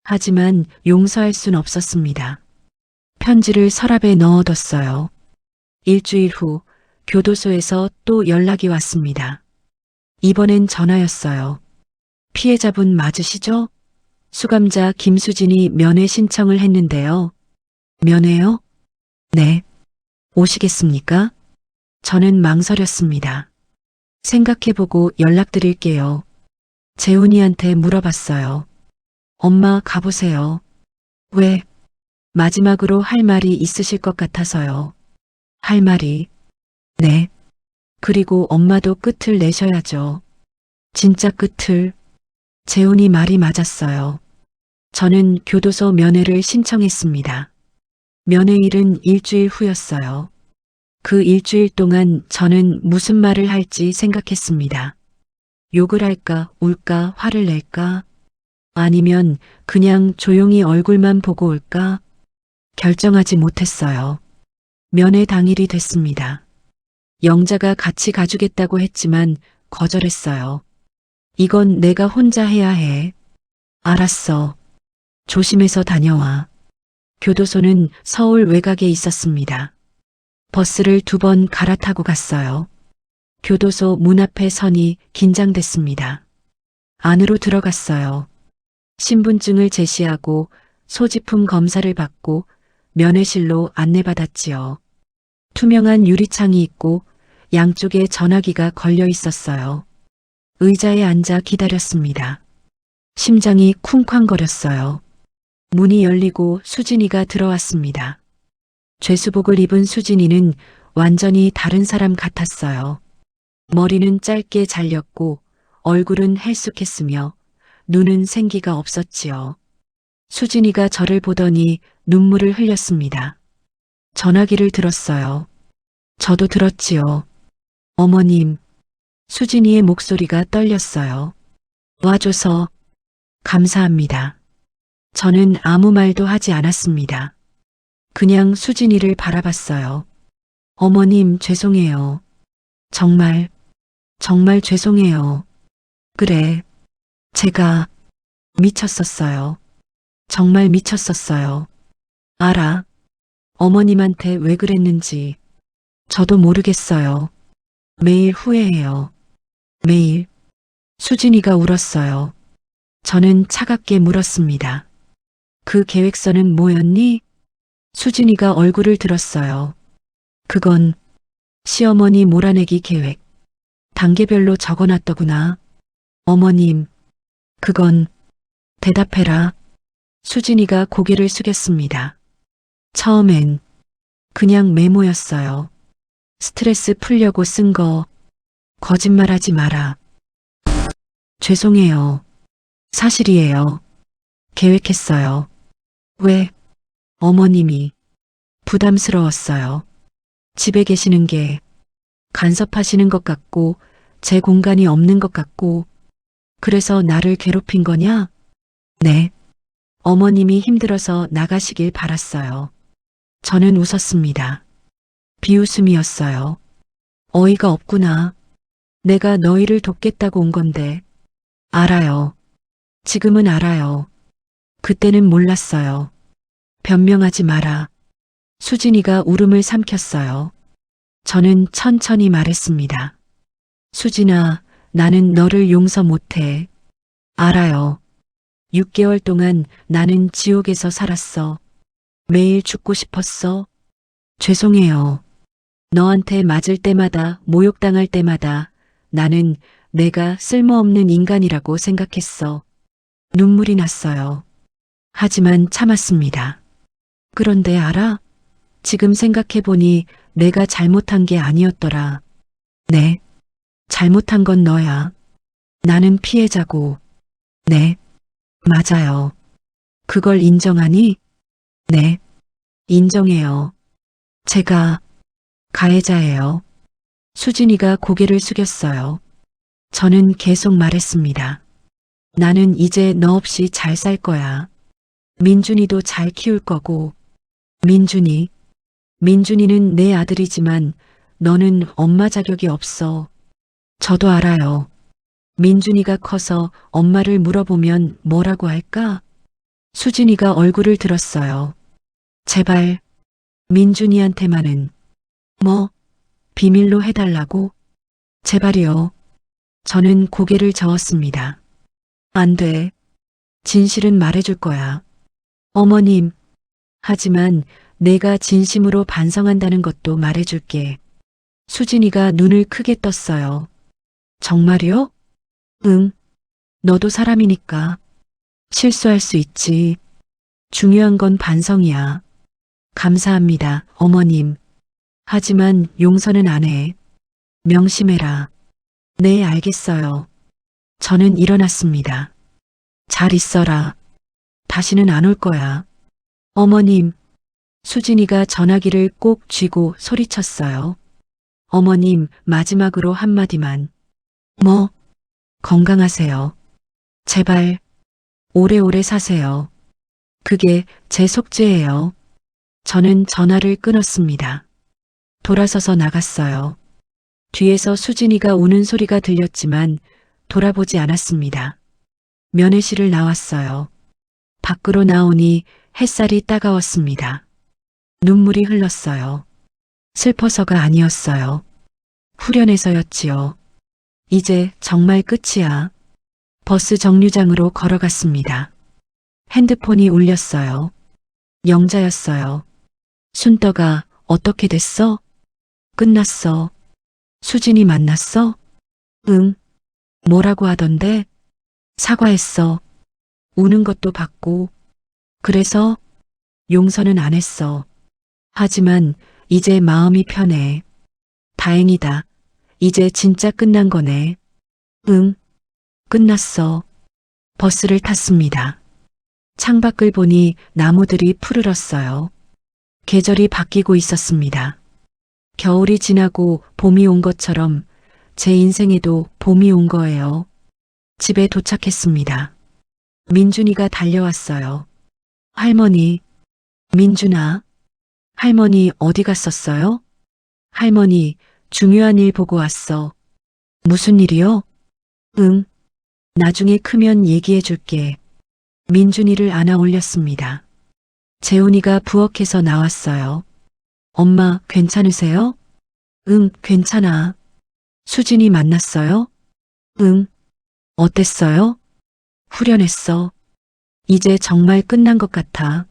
하지만 용서할 순 없었습니다. 편지를 서랍에 넣어뒀어요. 일주일 후 교도소에서 또 연락이 왔습니다. 이번엔 전화였어요. 피해자분 맞으시죠? 수감자 김수진이 면회 신청을 했는데요. 면회요? 네. 오시겠습니까? 저는 망설였습니다. 생각해보고 연락드릴게요. 재훈이한테 물어봤어요. 엄마 가보세요. 왜? 마지막으로 할 말이 있으실 것 같아서요. 할 말이? 네. 그리고 엄마도 끝을 내셔야죠. 진짜 끝을. 재훈이 말이 맞았어요. 저는 교도소 면회를 신청했습니다. 면회일은 일주일 후였어요. 그 일주일 동안 저는 무슨 말을 할지 생각했습니다. 욕을 할까, 울까, 화를 낼까? 아니면 그냥 조용히 얼굴만 보고 올까? 결정하지 못했어요. 면회 당일이 됐습니다. 영자가 같이 가주겠다고 했지만 거절했어요. 이건 내가 혼자 해야 해. 알았어. 조심해서 다녀와. 교도소는 서울 외곽에 있었습니다. 버스를 2번 갈아타고 갔어요. 교도소 문 앞에 서니 긴장됐습니다. 안으로 들어갔어요. 신분증을 제시하고 소지품 검사를 받고 면회실로 안내받았지요. 투명한 유리창이 있고 양쪽에 전화기가 걸려 있었어요. 의자에 앉아 기다렸습니다. 심장이 쿵쾅거렸어요. 문이 열리고 수진이가 들어왔습니다. 죄수복을 입은 수진이는 완전히 다른 사람 같았어요. 머리는 짧게 잘렸고 얼굴은 헬쑥했으며 눈은 생기가 없었지요. 수진이가 저를 보더니 눈물을 흘렸습니다. 전화기를 들었어요. 저도 들었지요. 어머님, 수진이의 목소리가 떨렸어요. 와줘서 감사합니다. 저는 아무 말도 하지 않았습니다. 그냥 수진이를 바라봤어요. 어머님, 죄송해요. 정말 죄송해요. 그래, 제가 미쳤었어요. 정말 미쳤었어요. 알아. 어머님한테 왜 그랬는지 저도 모르겠어요. 매일 후회해요. 매일. 수진이가 울었어요. 저는 차갑게 물었습니다. 그 계획서는 뭐였니? 수진이가 얼굴을 들었어요. 그건 시어머니 몰아내기 계획. 단계별로 적어놨더구나. 어머님, 그건 대답해라. 수진이가 고개를 숙였습니다. 처음엔 그냥 메모였어요. 스트레스 풀려고 쓴 거. 거짓말하지 마라. 죄송해요. 사실이에요. 계획했어요. 왜? 어머님이 부담스러웠어요. 집에 계시는 게 간섭하시는 것 같고 제 공간이 없는 것 같고 그래서 나를 괴롭힌 거냐? 네. 어머님이 힘들어서 나가시길 바랐어요. 저는 웃었습니다. 비웃음이었어요. 어이가 없구나. 내가 너희를 돕겠다고 온 건데. 알아요. 지금은 알아요. 그때는 몰랐어요. 변명하지 마라. 수진이가 울음을 삼켰어요. 저는 천천히 말했습니다. 수진아, 나는 너를 용서 못해. 알아요. 6개월 동안 나는 지옥에서 살았어. 매일 죽고 싶었어. 죄송해요. 너한테 맞을 때마다, 모욕당할 때마다 나는 내가 쓸모없는 인간이라고 생각했어. 눈물이 났어요. 하지만 참았습니다. 그런데 알아? 지금 생각해보니 내가 잘못한 게 아니었더라. 네. 잘못한 건 너야. 나는 피해자고. 네. 맞아요. 그걸 인정하니? 네. 인정해요. 제가 가해자예요. 수진이가 고개를 숙였어요. 저는 계속 말했습니다. 나는 이제 너 없이 잘 살 거야. 민준이도 잘 키울 거고. 민준이는 내 아들이지만 너는 엄마 자격이 없어. 저도 알아요. 민준이가 커서 엄마를 물어보면 뭐라고 할까? 수진이가 얼굴을 들었어요. 제발 민준이한테만은 뭐 비밀로 해달라고? 제발이요. 저는 고개를 저었습니다. 안 돼. 진실은 말해줄 거야. 어머님. 하지만 내가 진심으로 반성한다는 것도 말해줄게. 수진이가 눈을 크게 떴어요. 정말요? 응. 너도 사람이니까. 실수할 수 있지. 중요한 건 반성이야. 감사합니다, 어머님. 하지만 용서는 안 해. 명심해라. 네, 알겠어요. 저는 일어났습니다. 잘 있어라. 다시는 안 올 거야. 어머님. 수진이가 전화기를 꼭 쥐고 소리쳤어요. 어머님, 마지막으로 한마디만. 뭐? 건강하세요. 제발 오래오래 사세요. 그게 제 속죄예요. 저는 전화를 끊었습니다. 돌아서서 나갔어요. 뒤에서 수진이가 우는 소리가 들렸지만 돌아보지 않았습니다. 면회실을 나왔어요. 밖으로 나오니 햇살이 따가웠습니다. 눈물이 흘렀어요. 슬퍼서가 아니었어요. 후련해서였지요. 이제 정말 끝이야. 버스 정류장으로 걸어갔습니다. 핸드폰이 울렸어요. 영자였어요. 순떡아, 어떻게 됐어? 끝났어. 수진이 만났어? 응. 뭐라고 하던데? 사과했어. 우는 것도 봤고. 그래서 용서는 안 했어. 하지만 이제 마음이 편해. 다행이다. 이제 진짜 끝난 거네. 응. 끝났어. 버스를 탔습니다. 창밖을 보니 나무들이 푸르렀어요. 계절이 바뀌고 있었습니다. 겨울이 지나고 봄이 온 것처럼 제 인생에도 봄이 온 거예요. 집에 도착했습니다. 민준이가 달려왔어요. 할머니, 민준아, 할머니 어디 갔었어요? 할머니, 중요한 일 보고 왔어. 무슨 일이요? 응, 나중에 크면 얘기해 줄게. 민준이를 안아 올렸습니다. 재훈이가 부엌에서 나왔어요. 엄마, 괜찮으세요? 응, 괜찮아. 수진이 만났어요? 응. 어땠어요? 후련했어. 이제 정말 끝난 것 같아.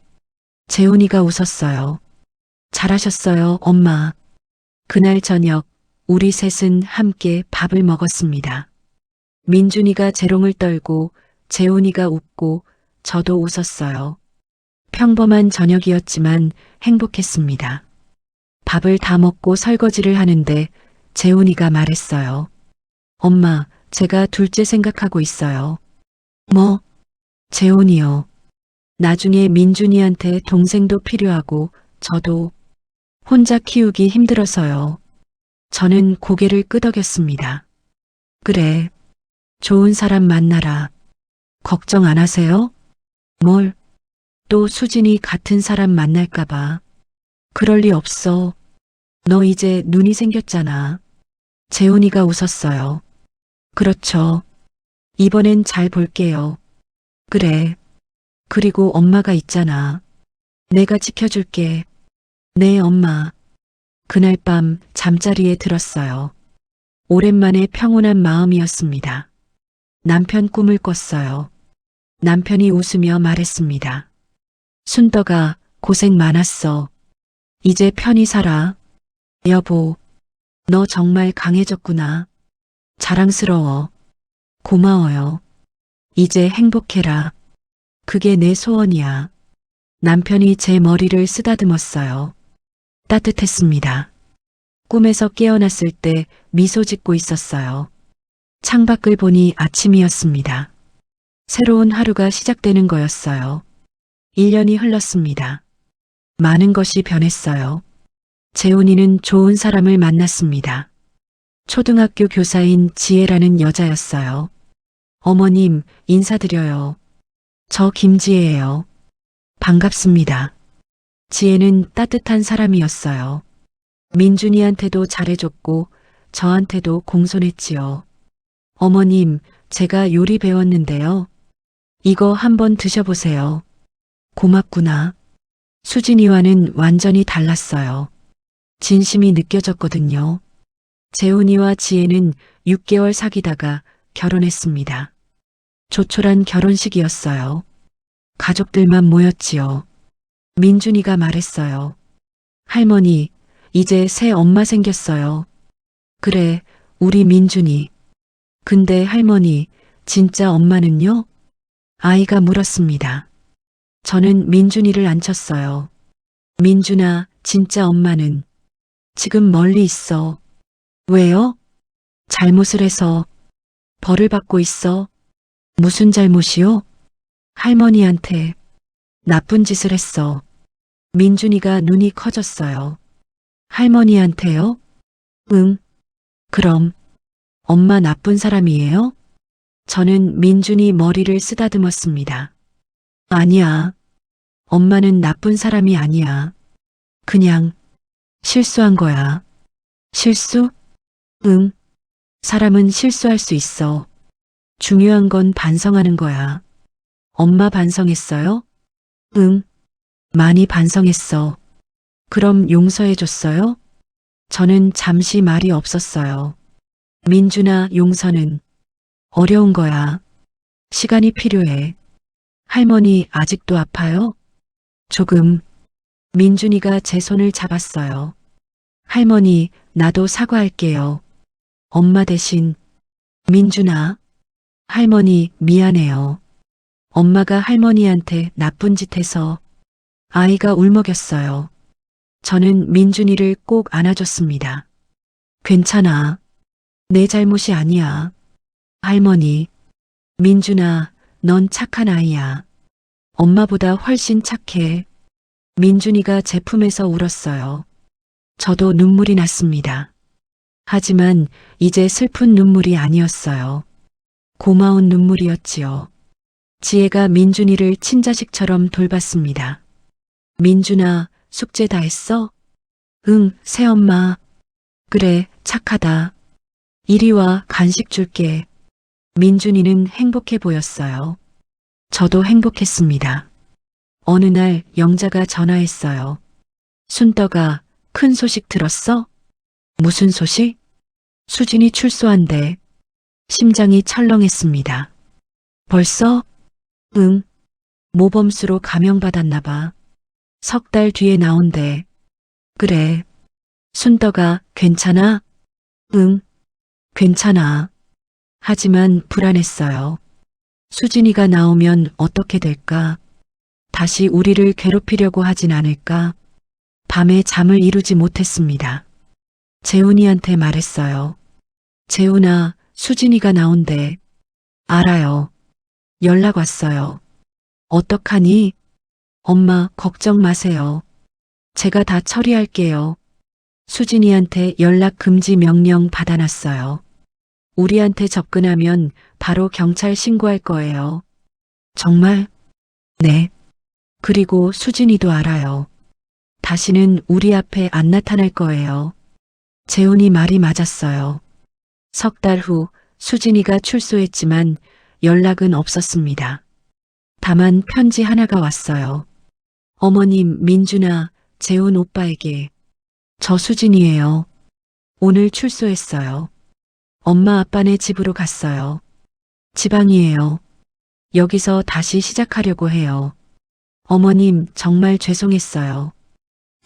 재훈이가 웃었어요. 잘하셨어요, 엄마. 그날 저녁, 우리 셋은 함께 밥을 먹었습니다. 민준이가 재롱을 떨고, 재훈이가 웃고, 저도 웃었어요. 평범한 저녁이었지만 행복했습니다. 밥을 다 먹고 설거지를 하는데 재훈이가 말했어요. 엄마, 제가 둘째 생각하고 있어요. 뭐? 재훈이요. 나중에 민준이한테 동생도 필요하고 저도 혼자 키우기 힘들어서요. 저는 고개를 끄덕였습니다. 그래. 좋은 사람 만나라. 걱정 안 하세요? 뭘? 또 수진이 같은 사람 만날까봐. 그럴 리 없어. 너 이제 눈이 생겼잖아. 재훈이가 웃었어요. 그렇죠. 이번엔 잘 볼게요. 그래. 그리고 엄마가 있잖아. 내가 지켜줄게. 네, 엄마. 그날 밤 잠자리에 들었어요. 오랜만에 평온한 마음이었습니다. 남편 꿈을 꿨어요. 남편이 웃으며 말했습니다. 순떡아, 고생 많았어. 이제 편히 살아. 여보, 너 정말 강해졌구나. 자랑스러워. 고마워요. 이제 행복해라. 그게 내 소원이야. 남편이 제 머리를 쓰다듬었어요. 따뜻했습니다. 꿈에서 깨어났을 때 미소 짓고 있었어요. 창밖을 보니 아침이었습니다. 새로운 하루가 시작되는 거였어요. 1년이 흘렀습니다. 많은 것이 변했어요. 재훈이는 좋은 사람을 만났습니다. 초등학교 교사인 지혜라는 여자였어요. 어머님, 인사드려요. 저 김지혜예요. 반갑습니다. 지혜는 따뜻한 사람이었어요. 민준이한테도 잘해줬고 저한테도 공손했지요. 어머님, 제가 요리 배웠는데요. 이거 한번 드셔보세요. 고맙구나. 수진이와는 완전히 달랐어요. 진심이 느껴졌거든요. 재훈이와 지혜는 6개월 사귀다가 결혼했습니다. 조촐한 결혼식이었어요. 가족들만 모였지요. 민준이가 말했어요. 할머니, 이제 새 엄마 생겼어요. 그래, 우리 민준이. 근데 할머니, 진짜 엄마는요? 아이가 물었습니다. 저는 민준이를 안쳤어요. 민준아, 진짜 엄마는 지금 멀리 있어. 왜요? 잘못을 해서 벌을 받고 있어. 무슨 잘못이요? 할머니한테 나쁜 짓을 했어. 민준이가 눈이 커졌어요. 할머니한테요? 응. 그럼 엄마 나쁜 사람이에요? 저는 민준이 머리를 쓰다듬었습니다. 아니야. 엄마는 나쁜 사람이 아니야. 그냥 실수한 거야. 실수? 응. 사람은 실수할 수 있어. 중요한 건 반성하는 거야. 엄마 반성했어요? 응. 많이 반성했어. 그럼 용서해줬어요? 저는 잠시 말이 없었어요. 민준아, 용서는 어려운 거야. 시간이 필요해. 할머니 아직도 아파요? 조금. 민준이가 제 손을 잡았어요. 할머니, 나도 사과할게요. 엄마 대신. 민준아. 할머니, 미안해요. 엄마가 할머니한테 나쁜 짓 해서 아이가 울먹였어요. 저는 민준이를 꼭 안아줬습니다. 괜찮아. 내 잘못이 아니야. 할머니. 민준아, 넌 착한 아이야. 엄마보다 훨씬 착해. 민준이가 제 품에서 울었어요. 저도 눈물이 났습니다. 하지만 이제 슬픈 눈물이 아니었어요. 고마운 눈물이었지요. 지혜가 민준이를 친자식처럼 돌봤습니다. 민준아, 숙제 다 했어? 응, 새엄마. 그래, 착하다. 이리 와, 간식 줄게. 민준이는 행복해 보였어요. 저도 행복했습니다. 어느 날 영자가 전화했어요. 순떡아, 큰 소식 들었어? 무슨 소식? 수진이 출소한대. 심장이 철렁했습니다. 벌써? 응. 모범수로 감형받았나 봐. 석 달 뒤에 나온대. 그래. 순떡아, 괜찮아? 응. 괜찮아. 하지만 불안했어요. 수진이가 나오면 어떻게 될까? 다시 우리를 괴롭히려고 하진 않을까? 밤에 잠을 이루지 못했습니다. 재훈이한테 말했어요. 재훈아, 수진이가 나온대. 알아요. 연락 왔어요. 어떡하니? 엄마, 걱정 마세요. 제가 다 처리할게요. 수진이한테 연락 금지 명령 받아놨어요. 우리한테 접근하면 바로 경찰 신고할 거예요. 정말? 네. 그리고 수진이도 알아요. 다시는 우리 앞에 안 나타날 거예요. 재훈이 말이 맞았어요. 석 달 후 수진이가 출소했지만 연락은 없었습니다. 다만 편지 하나가 왔어요. 어머님, 민준아, 재훈 오빠에게. 저 수진이에요. 오늘 출소했어요. 엄마 아빠네 집으로 갔어요. 지방이에요. 여기서 다시 시작하려고 해요. 어머님, 정말 죄송했어요.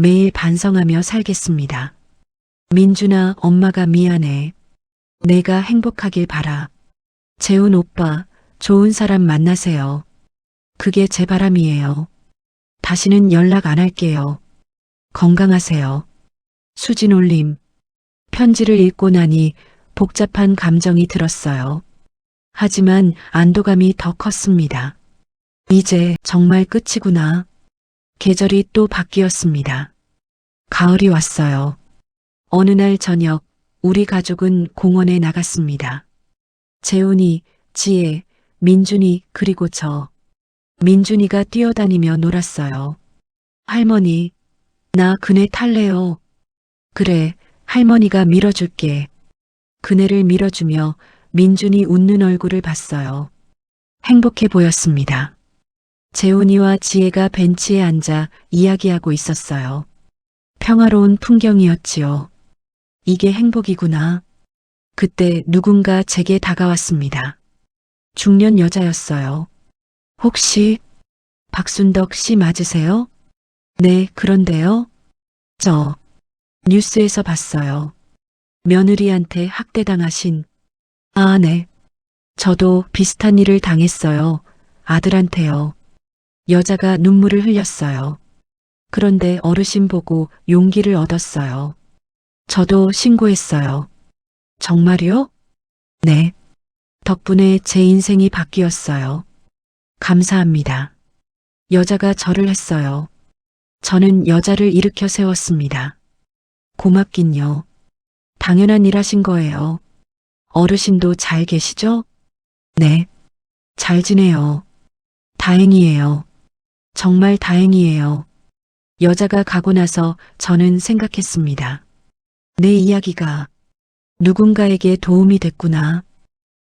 매일 반성하며 살겠습니다. 민준아, 엄마가 미안해. 내가 행복하길 바라. 재훈 오빠, 좋은 사람 만나세요. 그게 제 바람이에요. 다시는 연락 안 할게요. 건강하세요. 수진 올림. 편지를 읽고 나니 복잡한 감정이 들었어요. 하지만 안도감이 더 컸습니다. 이제 정말 끝이구나. 계절이 또 바뀌었습니다. 가을이 왔어요. 어느 날 저녁, 우리 가족은 공원에 나갔습니다. 재훈이, 지혜, 민준이, 그리고 저. 민준이가 뛰어다니며 놀았어요. 할머니, 나 그네 탈래요. 그래, 할머니가 밀어줄게. 그네를 밀어주며 민준이 웃는 얼굴을 봤어요. 행복해 보였습니다. 재훈이와 지혜가 벤치에 앉아 이야기하고 있었어요. 평화로운 풍경이었지요. 이게 행복이구나. 그때 누군가 제게 다가왔습니다. 중년 여자였어요. 혹시 박순덕 씨 맞으세요? 네, 그런데요. 저 뉴스에서 봤어요. 며느리한테 학대당하신. 아, 네. 저도 비슷한 일을 당했어요. 아들한테요. 여자가 눈물을 흘렸어요. 그런데 어르신 보고 용기를 얻었어요. 저도 신고했어요. 정말요? 네. 덕분에 제 인생이 바뀌었어요. 감사합니다. 여자가 절을 했어요. 저는 여자를 일으켜 세웠습니다. 고맙긴요. 당연한 일 하신 거예요. 어르신도 잘 계시죠? 네. 잘 지내요. 다행이에요. 정말 다행이에요. 여자가 가고 나서 저는 생각했습니다. 내 이야기가 누군가에게 도움이 됐구나.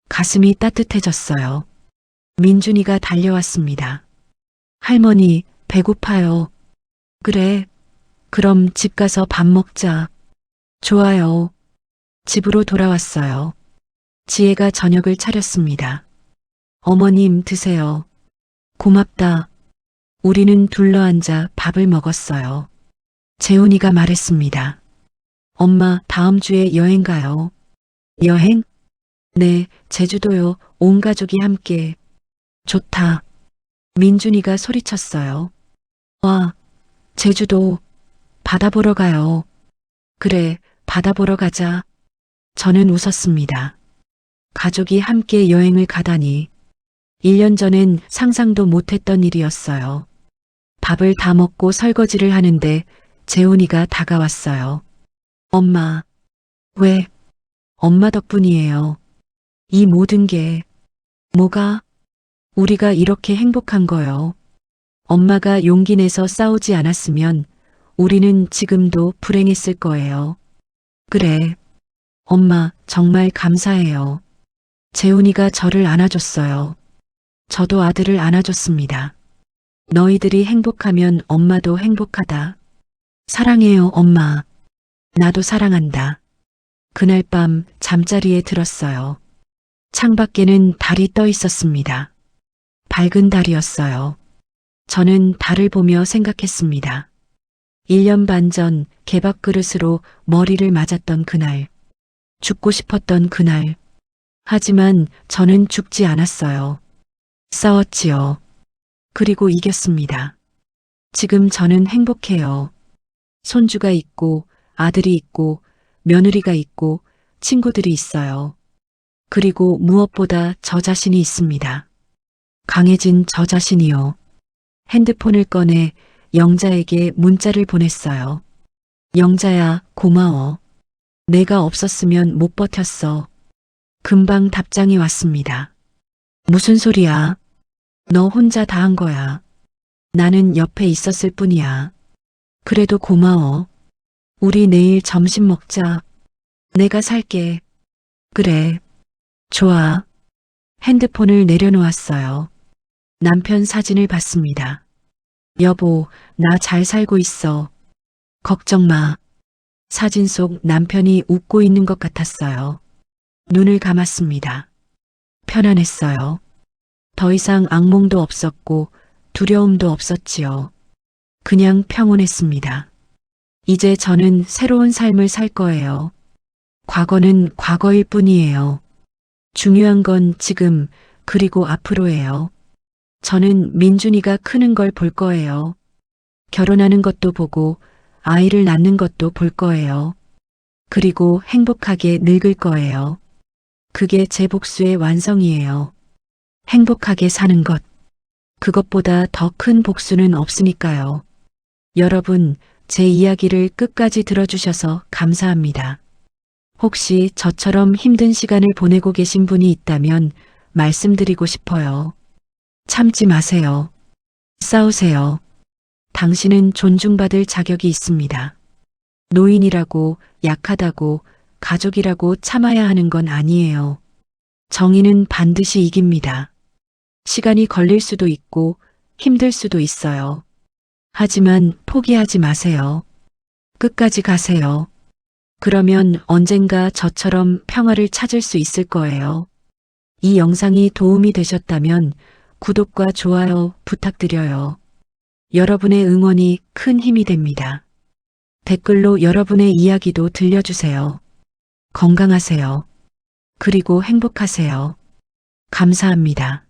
가슴이 따뜻해졌어요. 민준이가 달려왔습니다. 할머니, 배고파요. 그래. 그럼 집 가서 밥 먹자. 좋아요. 집으로 돌아왔어요. 지혜가 저녁을 차렸습니다. 어머님 드세요. 고맙다. 우리는 둘러앉아 밥을 먹었어요. 재훈이가 말했습니다. 엄마, 다음 주에 여행 가요. 여행? 네, 제주도요. 온 가족이 함께. 좋다. 민준이가 소리쳤어요. 와, 제주도, 바다 보러 가요. 그래, 바다 보러 가자. 저는 웃었습니다. 가족이 함께 여행을 가다니. 1년 전엔 상상도 못했던 일이었어요. 밥을 다 먹고 설거지를 하는데 재훈이가 다가왔어요. 엄마, 왜? 엄마 덕분이에요. 이 모든 게, 뭐가? 우리가 이렇게 행복한 거요. 엄마가 용기 내서 싸우지 않았으면 우리는 지금도 불행했을 거예요. 그래. 엄마, 정말 감사해요. 재훈이가 저를 안아줬어요. 저도 아들을 안아줬습니다. 너희들이 행복하면 엄마도 행복하다. 사랑해요, 엄마. 나도 사랑한다. 그날 밤 잠자리에 들었어요. 창밖에는 달이 떠 있었습니다. 밝은 달이었어요. 저는 달을 보며 생각했습니다. 1년 반 전 개밥 그릇으로 머리를 맞았던 그날. 죽고 싶었던 그날. 하지만 저는 죽지 않았어요. 싸웠지요. 그리고 이겼습니다. 지금 저는 행복해요. 손주가 있고, 아들이 있고, 며느리가 있고, 친구들이 있어요. 그리고 무엇보다 저 자신이 있습니다. 강해진 저 자신이요. 핸드폰을 꺼내 영자에게 문자를 보냈어요. 영자야, 고마워. 내가 없었으면 못 버텼어. 금방 답장이 왔습니다. 무슨 소리야? 너 혼자 다 한 거야. 나는 옆에 있었을 뿐이야. 그래도 고마워. 우리 내일 점심 먹자. 내가 살게. 그래. 좋아. 핸드폰을 내려놓았어요. 남편 사진을 봤습니다. 여보, 나 잘 살고 있어. 걱정 마. 사진 속 남편이 웃고 있는 것 같았어요. 눈을 감았습니다. 편안했어요. 더 이상 악몽도 없었고 두려움도 없었지요. 그냥 평온했습니다. 이제 저는 새로운 삶을 살 거예요. 과거는 과거일 뿐이에요. 중요한 건 지금 그리고 앞으로예요. 저는 민준이가 크는 걸 볼 거예요. 결혼하는 것도 보고 아이를 낳는 것도 볼 거예요. 그리고 행복하게 늙을 거예요. 그게 제 복수의 완성이에요. 행복하게 사는 것. 그것보다 더 큰 복수는 없으니까요. 여러분, 제 이야기를 끝까지 들어주셔서 감사합니다. 혹시 저처럼 힘든 시간을 보내고 계신 분이 있다면 말씀드리고 싶어요. 참지 마세요. 싸우세요. 당신은 존중받을 자격이 있습니다. 노인이라고, 약하다고, 가족이라고 참아야 하는 건 아니에요. 정의는 반드시 이깁니다. 시간이 걸릴 수도 있고 힘들 수도 있어요. 하지만 포기하지 마세요. 끝까지 가세요. 그러면 언젠가 저처럼 평화를 찾을 수 있을 거예요. 이 영상이 도움이 되셨다면 구독과 좋아요 부탁드려요. 여러분의 응원이 큰 힘이 됩니다. 댓글로 여러분의 이야기도 들려주세요. 건강하세요. 그리고 행복하세요. 감사합니다.